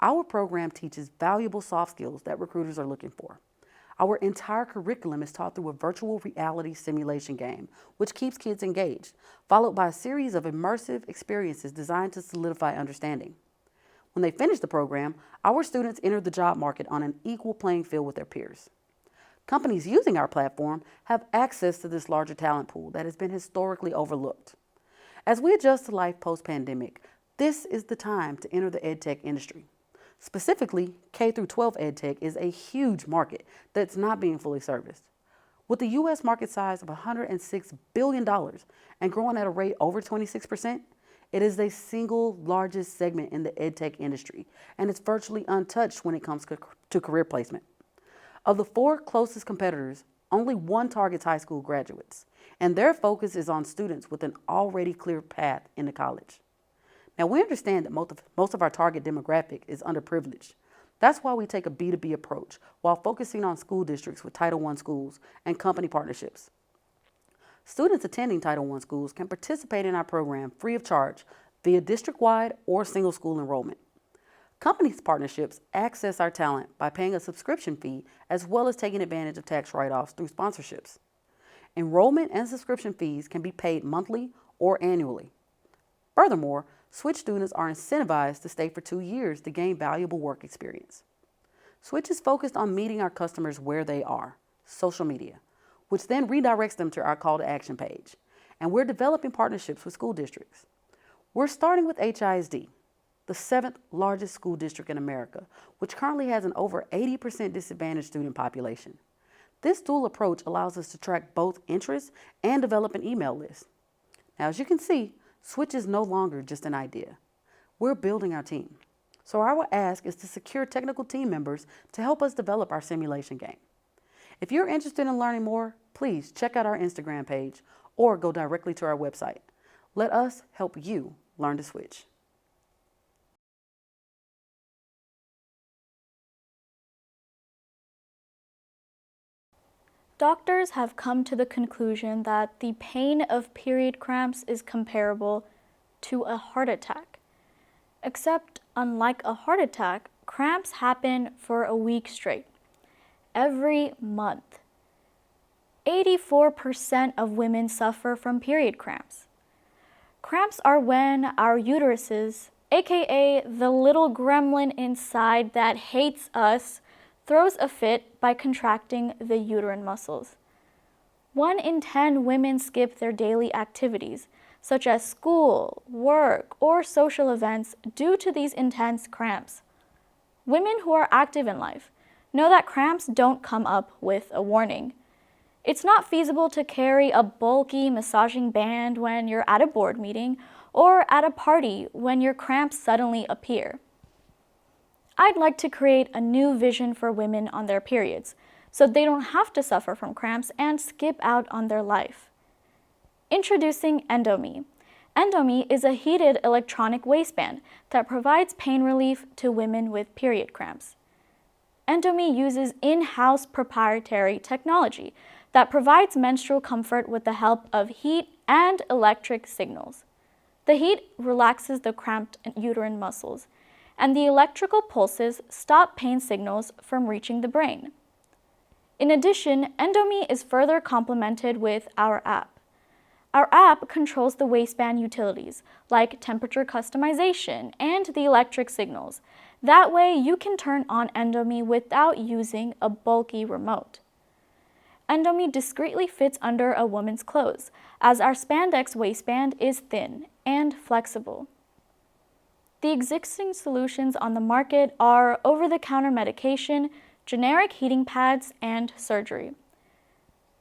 Our program teaches valuable soft skills that recruiters are looking for. Our entire curriculum is taught through a virtual reality simulation game, which keeps kids engaged, followed by a series of immersive experiences designed to solidify understanding. When they finish the program, our students enter the job market on an equal playing field with their peers. Companies using our platform have access to this larger talent pool that has been historically overlooked. As we adjust to life post-pandemic, this is the time to enter the edtech industry. Specifically, K-12 edtech is a huge market that's not being fully serviced. With the U.S. market size of $106 billion and growing at a rate over 26%, it is the single largest segment in the edtech industry, and it's virtually untouched when it comes to career placement. Of the 4 closest competitors, only 1 targets high school graduates, and their focus is on students with an already clear path into college. Now, we understand that most of our target demographic is underprivileged. That's why we take a B2B approach while focusing on school districts with Title I schools and company partnerships. Students attending Title I schools can participate in our program free of charge via district-wide or single school enrollment. Companies partnerships access our talent by paying a subscription fee as well as taking advantage of tax write-offs through sponsorships. Enrollment and subscription fees can be paid monthly or annually. Furthermore, Switch students are incentivized to stay for 2 years to gain valuable work experience. Switch is focused on meeting our customers where they are, social media, which then redirects them to our call to action page. And we're developing partnerships with school districts. We're starting with HISD, the 7th largest school district in America, which currently has an over 80% disadvantaged student population. This dual approach allows us to track both interests and develop an email list. Now, as you can see, Switch is no longer just an idea. We're building our team. So our ask is to secure technical team members to help us develop our simulation game. If you're interested in learning more, please check out our Instagram page or go directly to our website. Let us help you learn to switch. Doctors have come to the conclusion that the pain of period cramps is comparable to a heart attack. Except, unlike a heart attack, cramps happen for a week straight, every month. 84% of women suffer from period cramps. Cramps are when our uteruses, aka the little gremlin inside that hates us, throws a fit by contracting the uterine muscles. 1 in 10 women skip their daily activities, such as school, work, or social events due to these intense cramps. Women who are active in life know that cramps don't come up with a warning. It's not feasible to carry a bulky massaging band when you're at a board meeting or at a party when your cramps suddenly appear. I'd like to create a new vision for women on their periods, so they don't have to suffer from cramps and skip out on their life. Introducing endoME. endoME is a heated electronic waistband that provides pain relief to women with period cramps. endoME uses in-house proprietary technology that provides menstrual comfort with the help of heat and electric signals. The heat relaxes the cramped uterine muscles, and the electrical pulses stop pain signals from reaching the brain. In addition, endoME is further complemented with our app. Our app controls the waistband utilities, like temperature customization and the electric signals. That way, you can turn on endoME without using a bulky remote. endoME discreetly fits under a woman's clothes, as our spandex waistband is thin and flexible. The existing solutions on the market are over-the-counter medication, generic heating pads, and surgery.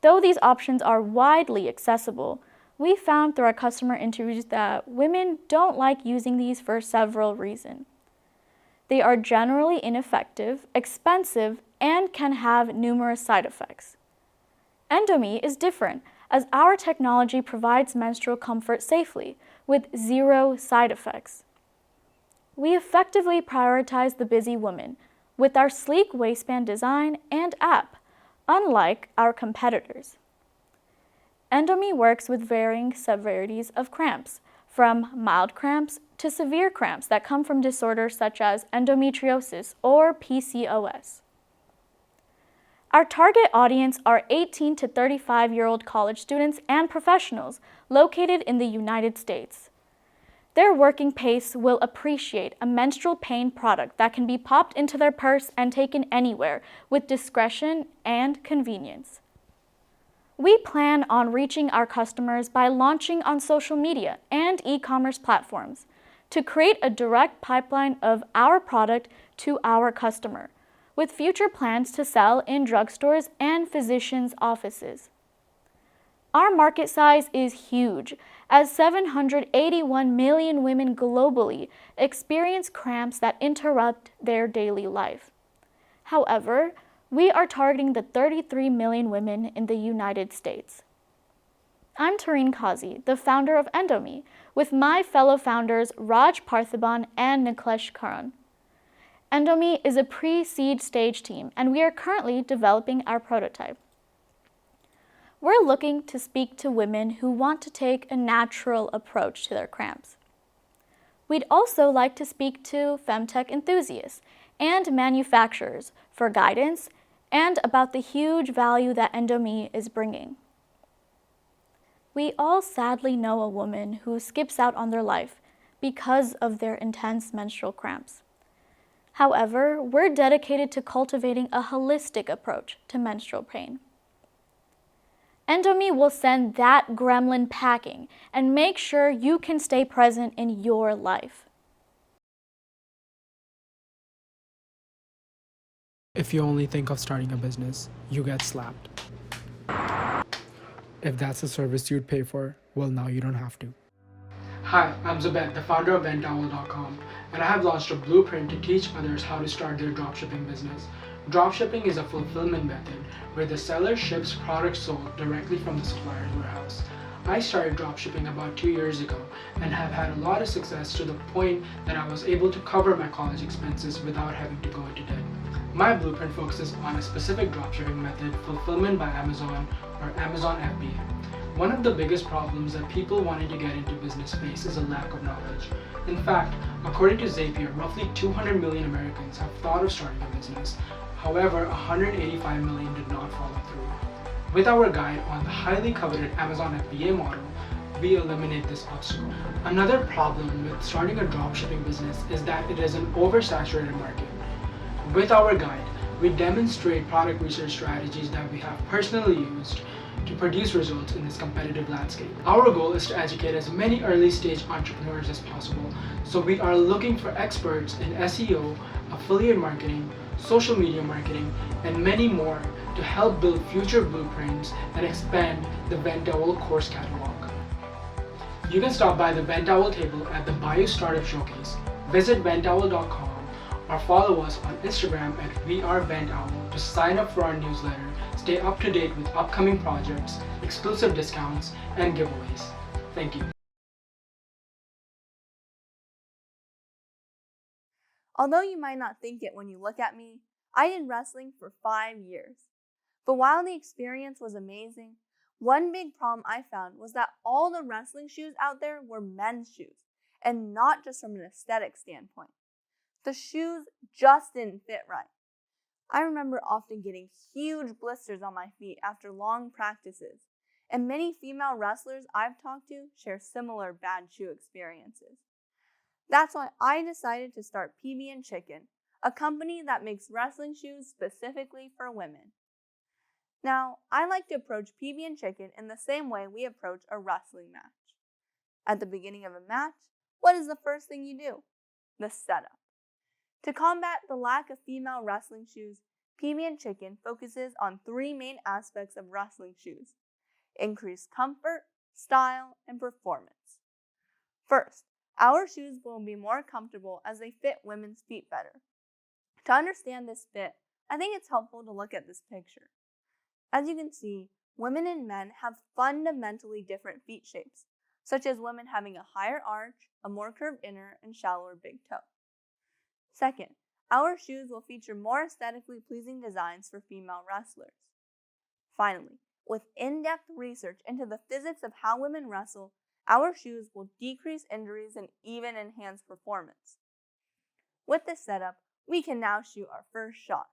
Though these options are widely accessible, we found through our customer interviews that women don't like using these for several reasons. They are generally ineffective, expensive, and can have numerous side effects. endoME is different, as our technology provides menstrual comfort safely, with 0 side effects. We effectively prioritize the busy woman with our sleek waistband design and app, unlike our competitors. endoME works with varying severities of cramps, from mild cramps to severe cramps that come from disorders such as endometriosis or PCOS. Our target audience are 18 to 35-year-old college students and professionals located in the United States. Their working pace will appreciate a menstrual pain product that can be popped into their purse and taken anywhere with discretion and convenience. We plan on reaching our customers by launching on social media and e-commerce platforms to create a direct pipeline of our product to our customer, with future plans to sell in drugstores and physicians' offices. Our market size is huge, as 781 million women globally experience cramps that interrupt their daily life. However, we are targeting the 33 million women in the United States. I'm Tareen Kazi, the founder of endoME, with my fellow founders Raj Parthiban and Nikolais Karan. endoME is a pre-seed stage team, and we are currently developing our prototype. We're looking to speak to women who want to take a natural approach to their cramps. We'd also like to speak to femtech enthusiasts and manufacturers for guidance and about the huge value that endoME is bringing. We all sadly know a woman who skips out on their life because of their intense menstrual cramps. However, we're dedicated to cultivating a holistic approach to menstrual pain. endoME will send that gremlin packing and make sure you can stay present in your life. If you only think of starting a business, you get slapped. If that's a service you'd pay for, well, now you don't have to. Hi, I'm Zabed, the founder of BendTowel.com, and I have launched a blueprint to teach others how to start their dropshipping business. Dropshipping is a fulfillment method where the seller ships products sold directly from the supplier's warehouse. I started dropshipping about 2 years ago and have had a lot of success to the point that I was able to cover my college expenses without having to go into debt. My blueprint focuses on a specific dropshipping method, fulfillment by Amazon or Amazon FBA. One of the biggest problems that people wanting to get into business face is a lack of knowledge. In fact, according to Zapier, roughly 200 million Americans have thought of starting a business. However, 185 million did not follow through. With our guide on the highly coveted Amazon FBA model, we eliminate this obstacle. Another problem with starting a dropshipping business is that it is an oversaturated market. With our guide, we demonstrate product research strategies that we have personally used to produce results in this competitive landscape. Our goal is to educate as many early stage entrepreneurs as possible, so we are looking for experts in SEO, affiliate marketing, social media marketing, and many more to help build future blueprints and expand the BendTowel course catalog. You can stop by the BendTowel table at the Bayou Startup Showcase, visit BendTowel.com, or follow us on Instagram at WeAreBendTowel to sign up for our newsletter, stay up to date with upcoming projects, exclusive discounts, and giveaways. Thank you. Although you might not think it when you look at me, I did wrestling for 5 years. But while the experience was amazing, one big problem I found was that all the wrestling shoes out there were men's shoes, and not just from an aesthetic standpoint. The shoes just didn't fit right. I remember often getting huge blisters on my feet after long practices, and many female wrestlers I've talked to share similar bad shoe experiences. That's why I decided to start PB & Chicken, a company that makes wrestling shoes specifically for women. Now, I like to approach PB & Chicken in the same way we approach a wrestling match. At the beginning of a match, what is the first thing you do? The setup. To combat the lack of female wrestling shoes, PB & Chicken focuses on 3 main aspects of wrestling shoes: increased comfort, style, and performance. First, our shoes will be more comfortable as they fit women's feet better. To understand this fit, I think it's helpful to look at this picture. As you can see, women and men have fundamentally different feet shapes, such as women having a higher arch, a more curved inner, and shallower big toe. Second, our shoes will feature more aesthetically pleasing designs for female wrestlers. Finally, with in-depth research into the physics of how women wrestle, our shoes will decrease injuries and even enhance performance. With this setup, we can now shoot our first shot.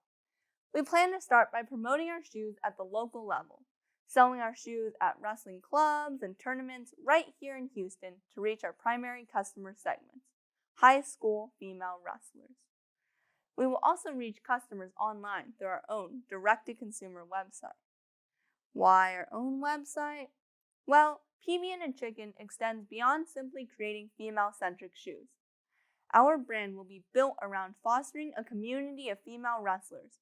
We plan to start by promoting our shoes at the local level, selling our shoes at wrestling clubs and tournaments right here in Houston to reach our primary customer segments: high school female wrestlers. We will also reach customers online through our own direct-to-consumer website. Why our own website? Well, PB & Chicken extends beyond simply creating female-centric shoes. Our brand will be built around fostering a community of female wrestlers,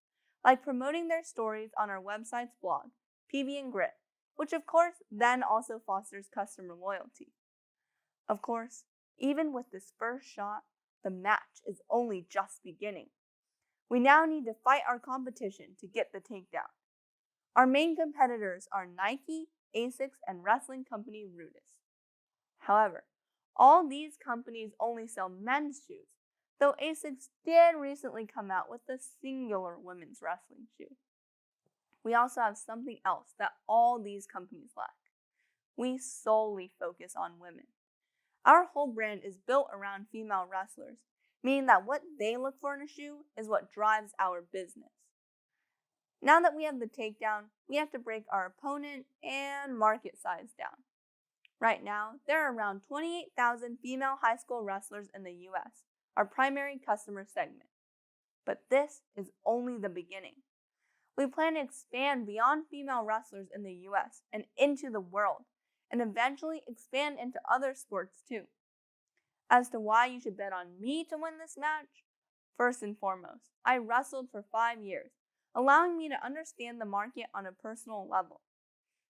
like promoting their stories on our website's blog, PB & Grit, which of course then also fosters customer loyalty. Of course, even with this first shot, the match is only just beginning. We now need to fight our competition to get the takedown. Our main competitors are Nike, ASICS, and wrestling company Rudis. However, all these companies only sell men's shoes, though ASICS did recently come out with a singular women's wrestling shoe. We also have something else that all these companies lack. We solely focus on women. Our whole brand is built around female wrestlers, meaning that what they look for in a shoe is what drives our business. Now that we have the takedown, we have to break our opponent and market size down. Right now, there are around 28,000 female high school wrestlers in the US, our primary customer segment. But this is only the beginning. We plan to expand beyond female wrestlers in the US and into the world, and eventually expand into other sports too. As to why you should bet on me to win this match, first and foremost, I wrestled for 5 years, allowing me to understand the market on a personal level.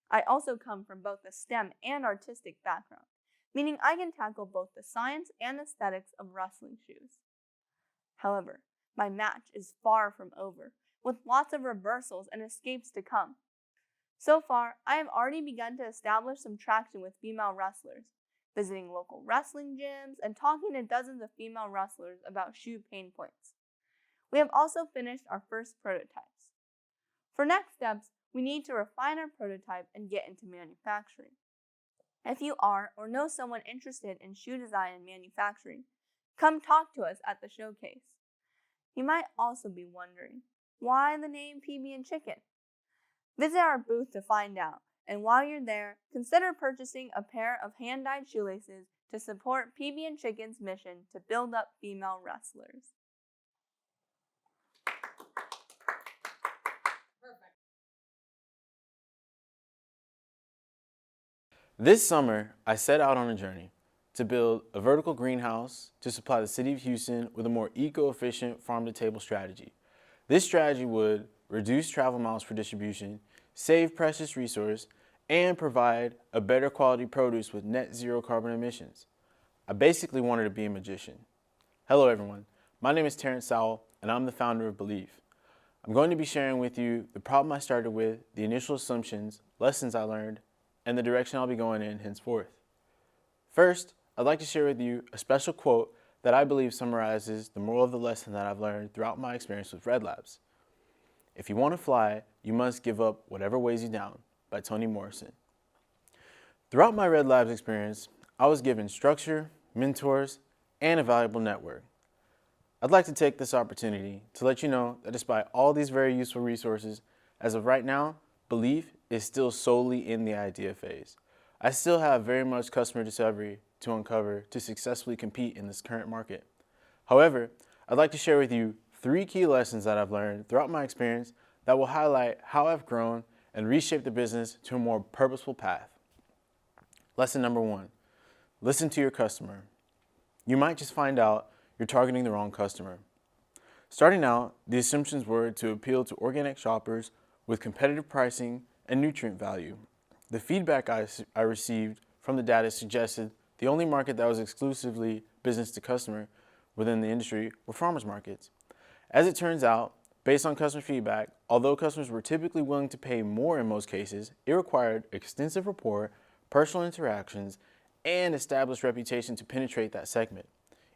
I also come from both a STEM and artistic background, meaning I can tackle both the science and aesthetics of wrestling shoes. However, my match is far from over, with lots of reversals and escapes to come. So far, I have already begun to establish some traction with female wrestlers, visiting local wrestling gyms and talking to dozens of female wrestlers about shoe pain points. We have also finished our first prototypes. For next steps, we need to refine our prototype and get into manufacturing. If you are or know someone interested in shoe design and manufacturing, come talk to us at the showcase. You might also be wondering, why the name PB and Chicken? Visit our booth to find out, and while you're there, consider purchasing a pair of hand-dyed shoelaces to support PB and Chicken's mission to build up female wrestlers. This summer, I set out on a journey to build a vertical greenhouse to supply the city of Houston with a more eco-efficient farm-to-table strategy. This strategy would reduce travel miles for distribution, save precious resource, and provide a better quality produce with net zero carbon emissions. I basically wanted to be a magician. Hello everyone, my name is Tarel, and I'm the founder of Believe. I'm going to be sharing with you the problem I started with, the initial assumptions, lessons I learned, and the direction I'll be going in henceforth. First, I'd like to share with you a special quote that I believe summarizes the moral of the lesson that I've learned throughout my experience with Red Labs. If you want to fly, you must give up whatever weighs you down, by Toni Morrison. Throughout my Red Labs experience, I was given structure, mentors, and a valuable network. I'd like to take this opportunity to let you know that despite all these very useful resources, as of right now, Belief is still solely in the idea phase. I still have very much customer discovery to uncover to successfully compete in this current market. However, I'd like to share with you 3 key lessons that I've learned throughout my experience that will highlight how I've grown and reshaped the business to a more purposeful path. Lesson number 1, listen to your customer. You might just find out you're targeting the wrong customer. Starting out, the assumptions were to appeal to organic shoppers with competitive pricing and nutrient value. The feedback I received from the data suggested the only market that was exclusively business to customer within the industry were farmers markets. As it turns out, based on customer feedback, although customers were typically willing to pay more in most cases, it required extensive rapport, personal interactions, and established reputation to penetrate that segment.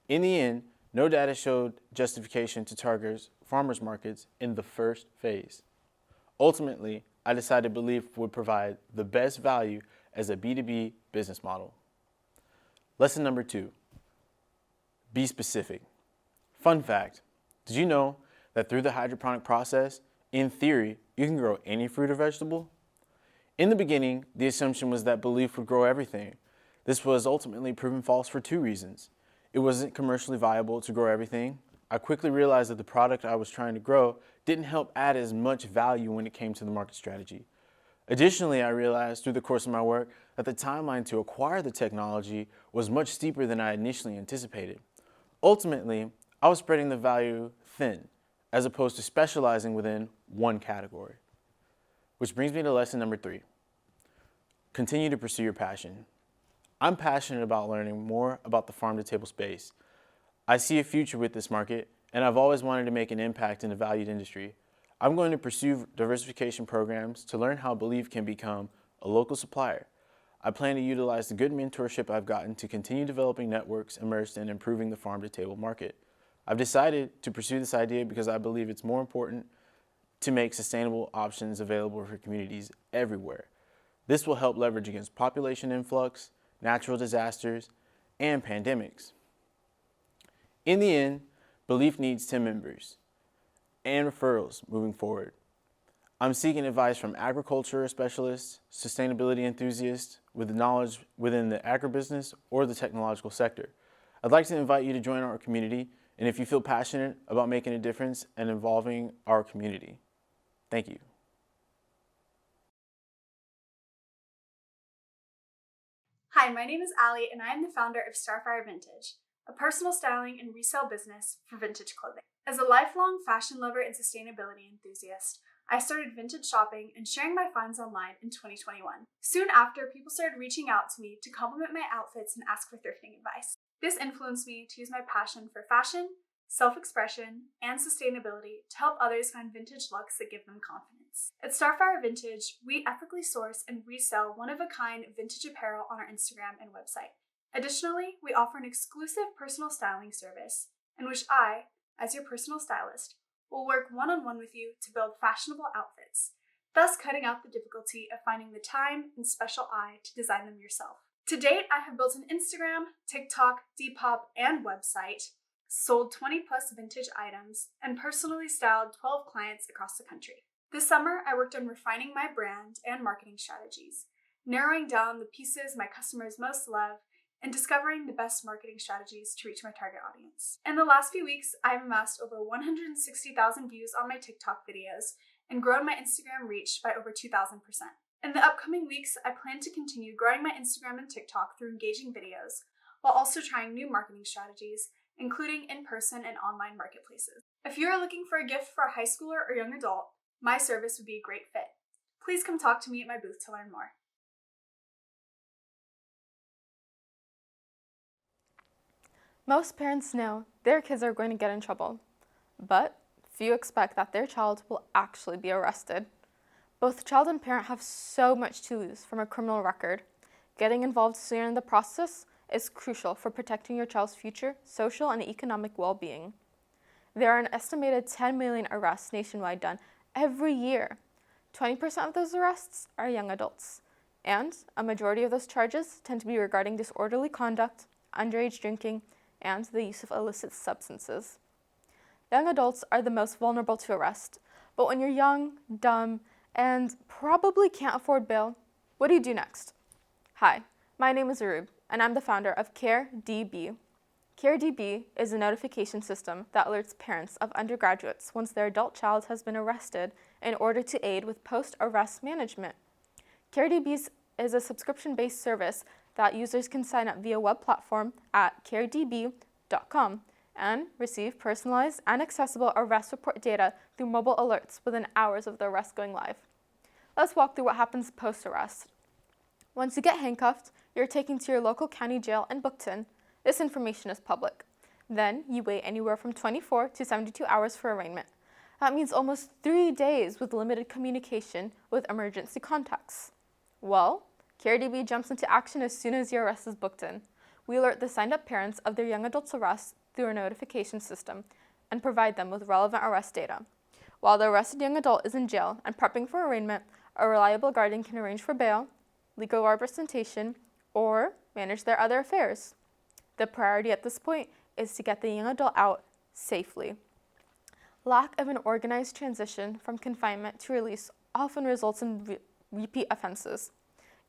In the end, no data showed justification to target farmers markets in the first phase. Ultimately, I decided Belief would provide the best value as a B2B business model. Lesson number 2, be specific. Fun fact, did you know that through the hydroponic process, in theory, you can grow any fruit or vegetable? In the beginning, the assumption was that Belief would grow everything. This was ultimately proven false for 2 reasons. It wasn't commercially viable to grow everything. I quickly realized that the product I was trying to grow didn't help add as much value when it came to the market strategy. Additionally, I realized through the course of my work that the timeline to acquire the technology was much steeper than I initially anticipated. Ultimately, I was spreading the value thin, as opposed to specializing within one category. Which brings me to lesson number 3. Continue to pursue your passion. I'm passionate about learning more about the farm-to-table space. I see a future with this market, and I've always wanted to make an impact in a valued industry. I'm going to pursue diversification programs to learn how Believe can become a local supplier. I plan to utilize the good mentorship I've gotten to continue developing networks immersed in improving the farm-to-table market. I've decided to pursue this idea because I believe it's more important to make sustainable options available for communities everywhere. This will help leverage against population influx, natural disasters, and pandemics. In the end, Belief needs 10 members and referrals moving forward. I'm seeking advice from agriculture specialists, sustainability enthusiasts with knowledge within the agribusiness or the technological sector. I'd like to invite you to join our community, and if you feel passionate about making a difference and involving our community. Thank you. Hi, my name is Allie, and I am the founder of Starfire Vintage, a personal styling and resale business for vintage clothing. As a lifelong fashion lover and sustainability enthusiast, I started vintage shopping and sharing my finds online in 2021. Soon after, people started reaching out to me to compliment my outfits and ask for thrifting advice. This influenced me to use my passion for fashion, self-expression, and sustainability to help others find vintage looks that give them confidence. At Starfire Vintage, we ethically source and resell one-of-a-kind vintage apparel on our Instagram and website. Additionally, we offer an exclusive personal styling service in which I, as your personal stylist, will work one-on-one with you to build fashionable outfits, thus cutting out the difficulty of finding the time and special eye to design them yourself. To date, I have built an Instagram, TikTok, Depop, and website, sold 20 plus vintage items, and personally styled 12 clients across the country. This summer, I worked on refining my brand and marketing strategies, narrowing down the pieces my customers most love, and discovering the best marketing strategies to reach my target audience. In the last few weeks, I've amassed over 160,000 views on my TikTok videos and grown my Instagram reach by over 2,000%. In the upcoming weeks, I plan to continue growing my Instagram and TikTok through engaging videos, while also trying new marketing strategies, including in-person and online marketplaces. If you are looking for a gift for a high schooler or young adult, my service would be a great fit. Please come talk to me at my booth to learn more. Most parents know their kids are going to get in trouble, but few expect that their child will actually be arrested. Both child and parent have so much to lose from a criminal record. Getting involved sooner in the process is crucial for protecting your child's future social and economic well-being. There are an estimated 10 million arrests nationwide done every year. 20% of those arrests are young adults, and a majority of those charges tend to be regarding disorderly conduct, underage drinking, and the use of illicit substances. Young adults are the most vulnerable to arrest, but when you're young, dumb, and probably can't afford bail, what do you do next? Hi, my name is Arub, and I'm the founder of CareDB. CareDB is a notification system that alerts parents of undergraduates once their adult child has been arrested in order to aid with post-arrest management. CareDB is a subscription-based service that users can sign up via web platform at caredb.com and receive personalized and accessible arrest report data through mobile alerts within hours of the arrest going live. Let's walk through what happens post-arrest. Once you get handcuffed, you're taken to your local county jail and booked in. This information is public. Then you wait anywhere from 24 to 72 hours for arraignment. That means almost 3 days with limited communication with emergency contacts. Well, CareDB jumps into action as soon as your arrest is booked in. We alert the signed-up parents of their young adult's arrest through a notification system and provide them with relevant arrest data. While the arrested young adult is in jail and prepping for arraignment, a reliable guardian can arrange for bail, legal representation, or manage their other affairs. The priority at this point is to get the young adult out safely. Lack of an organized transition from confinement to release often results in repeat offenses.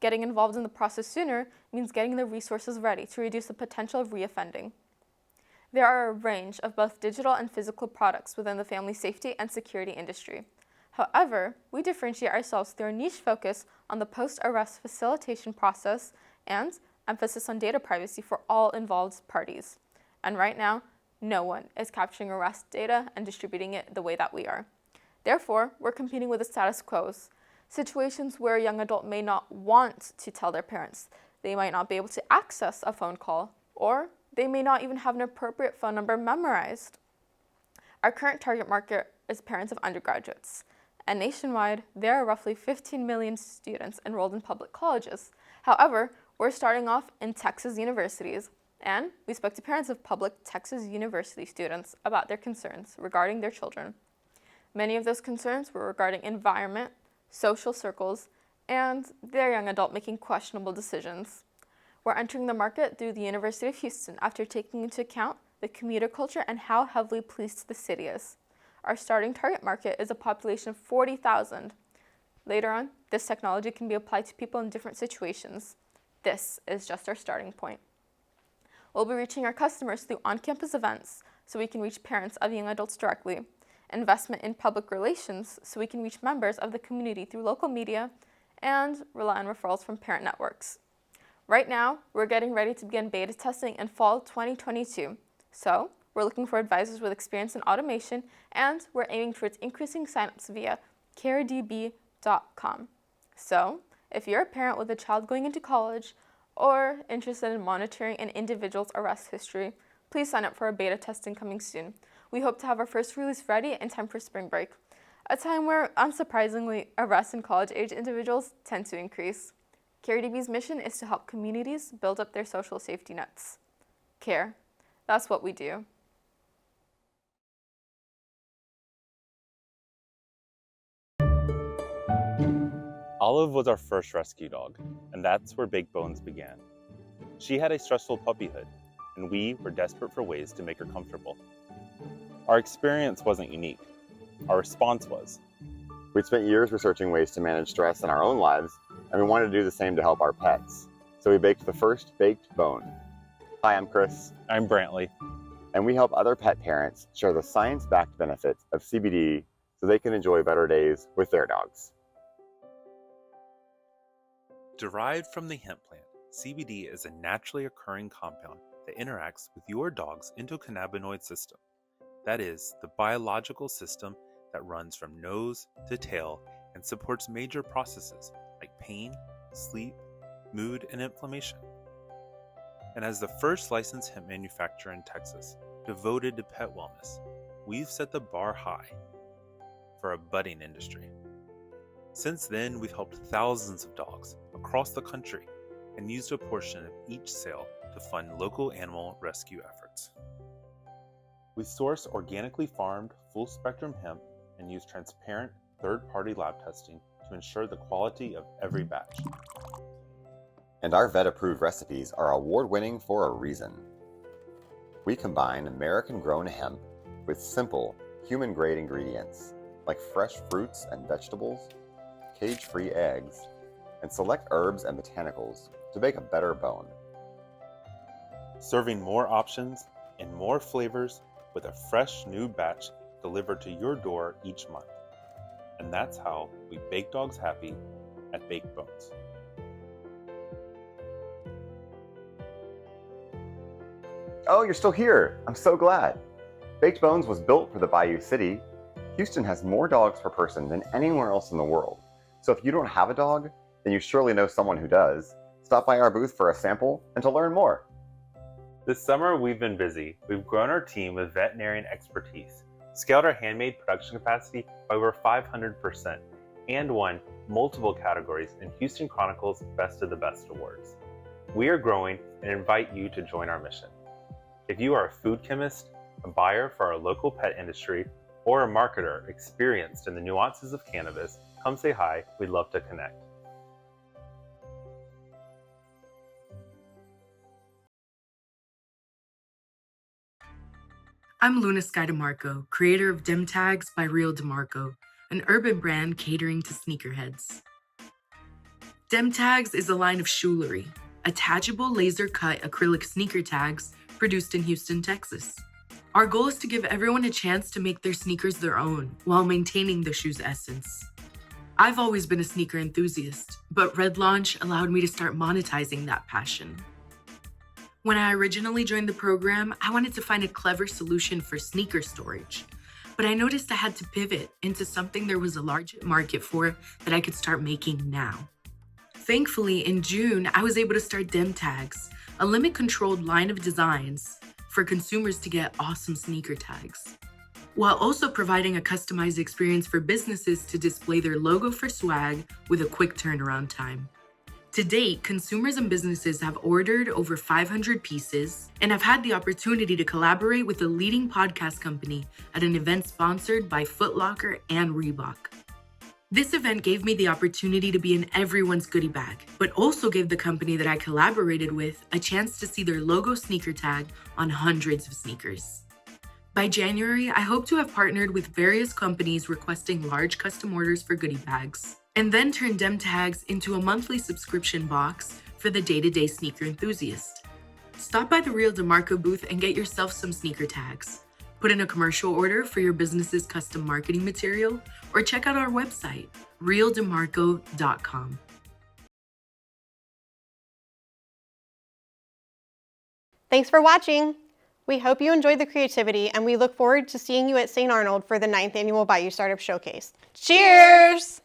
Getting involved in the process sooner means getting the resources ready to reduce the potential of reoffending. There are a range of both digital and physical products within the family safety and security industry. However, we differentiate ourselves through a niche focus on the post-arrest facilitation process and emphasis on data privacy for all involved parties. And right now, no one is capturing arrest data and distributing it the way that we are. Therefore, we're competing with the status quos. Situations where a young adult may not want to tell their parents. They might not be able to access a phone call, or they may not even have an appropriate phone number memorized. Our current target market is parents of undergraduates, and nationwide, there are roughly 15 million students enrolled in public colleges. However, we're starting off in Texas universities, and we spoke to parents of public Texas university students about their concerns regarding their children. Many of those concerns were regarding environment, social circles, and their young adult making questionable decisions. We're entering the market through the University of Houston after taking into account the commuter culture and how heavily policed the city is. Our starting target market is a population of 40,000. Later on, this technology can be applied to people in different situations. This is just our starting point. We'll be reaching our customers through on-campus events so we can reach parents of young adults directly, investment in public relations so we can reach members of the community through local media, and rely on referrals from parent networks. Right now, we're getting ready to begin beta testing in fall 2022. So, we're looking for advisors with experience in automation, and we're aiming towards increasing signups via caredb.com. So, if you're a parent with a child going into college or interested in monitoring an individual's arrest history, please sign up for our beta testing coming soon. We hope to have our first release ready in time for spring break, a time where, unsurprisingly, arrests in college-age individuals tend to increase. CareDB's mission is to help communities build up their social safety nets. Care, that's what we do. Olive was our first rescue dog, and that's where BakedBones began. She had a stressful puppyhood, and we were desperate for ways to make her comfortable. Our experience wasn't unique. Our response was. We'd spent years researching ways to manage stress in our own lives, and we wanted to do the same to help our pets. So we baked the first baked bone. Hi, I'm Chris. I'm Brantley. And we help other pet parents share the science-backed benefits of CBD so they can enjoy better days with their dogs. Derived from the hemp plant, CBD is a naturally occurring compound that interacts with your dog's endocannabinoid system. That is, the biological system that runs from nose to tail and supports major processes like pain, sleep, mood, and inflammation. And as the first licensed hemp manufacturer in Texas devoted to pet wellness, we've set the bar high for a budding industry. Since then, we've helped thousands of dogs across the country and used a portion of each sale to fund local animal rescue efforts. We source organically farmed, full-spectrum hemp and use transparent, third-party lab testing to ensure the quality of every batch. And our vet-approved recipes are award-winning for a reason. We combine American-grown hemp with simple, human-grade ingredients like fresh fruits and vegetables, cage-free eggs, and select herbs and botanicals to make a better bone. Serving more options and more flavors with a fresh new batch delivered to your door each month. And that's how we bake dogs happy at BakedBones. Oh, you're still here. I'm so glad. BakedBones was built for the Bayou City. Houston has more dogs per person than anywhere else in the world. So if you don't have a dog, then you surely know someone who does. Stop by our booth for a sample and to learn more. This summer, we've been busy. We've grown our team with veterinarian expertise, scaled our handmade production capacity by over 500%, and won multiple categories in Houston Chronicle's Best of the Best awards. We are growing and invite you to join our mission. If you are a food chemist, a buyer for our local pet industry, or a marketer experienced in the nuances of cannabis, come say hi. We'd love to connect. I'm Luna Sky Demarco, creator of Dem Tags by Real Demarco, an urban brand catering to sneakerheads. Dem Tags is a line of shoelery, attachable laser-cut acrylic sneaker tags produced in Houston, Texas. Our goal is to give everyone a chance to make their sneakers their own while maintaining the shoe's essence. I've always been a sneaker enthusiast, but Red Launch allowed me to start monetizing that passion. When I originally joined the program, I wanted to find a clever solution for sneaker storage, but I noticed I had to pivot into something there was a large market for that I could start making now. Thankfully, in June, I was able to start Dem Tags, a limit-controlled line of designs for consumers to get awesome sneaker tags, while also providing a customized experience for businesses to display their logo for swag with a quick turnaround time. To date, consumers and businesses have ordered over 500 pieces, and I've had the opportunity to collaborate with a leading podcast company at an event sponsored by Foot Locker and Reebok. This event gave me the opportunity to be in everyone's goodie bag, but also gave the company that I collaborated with a chance to see their logo sneaker tag on hundreds of sneakers. By January, I hope to have partnered with various companies requesting large custom orders for goodie bags, and then turn Dem Tags into a monthly subscription box for the day-to-day sneaker enthusiast. Stop by the Real Demarco booth and get yourself some sneaker tags. Put in a commercial order for your business's custom marketing material, or check out our website, realdemarco.com. Thanks for watching. We hope you enjoyed the creativity, and we look forward to seeing you at St. Arnold for the 9th Annual Bayou Startup Showcase. Cheers!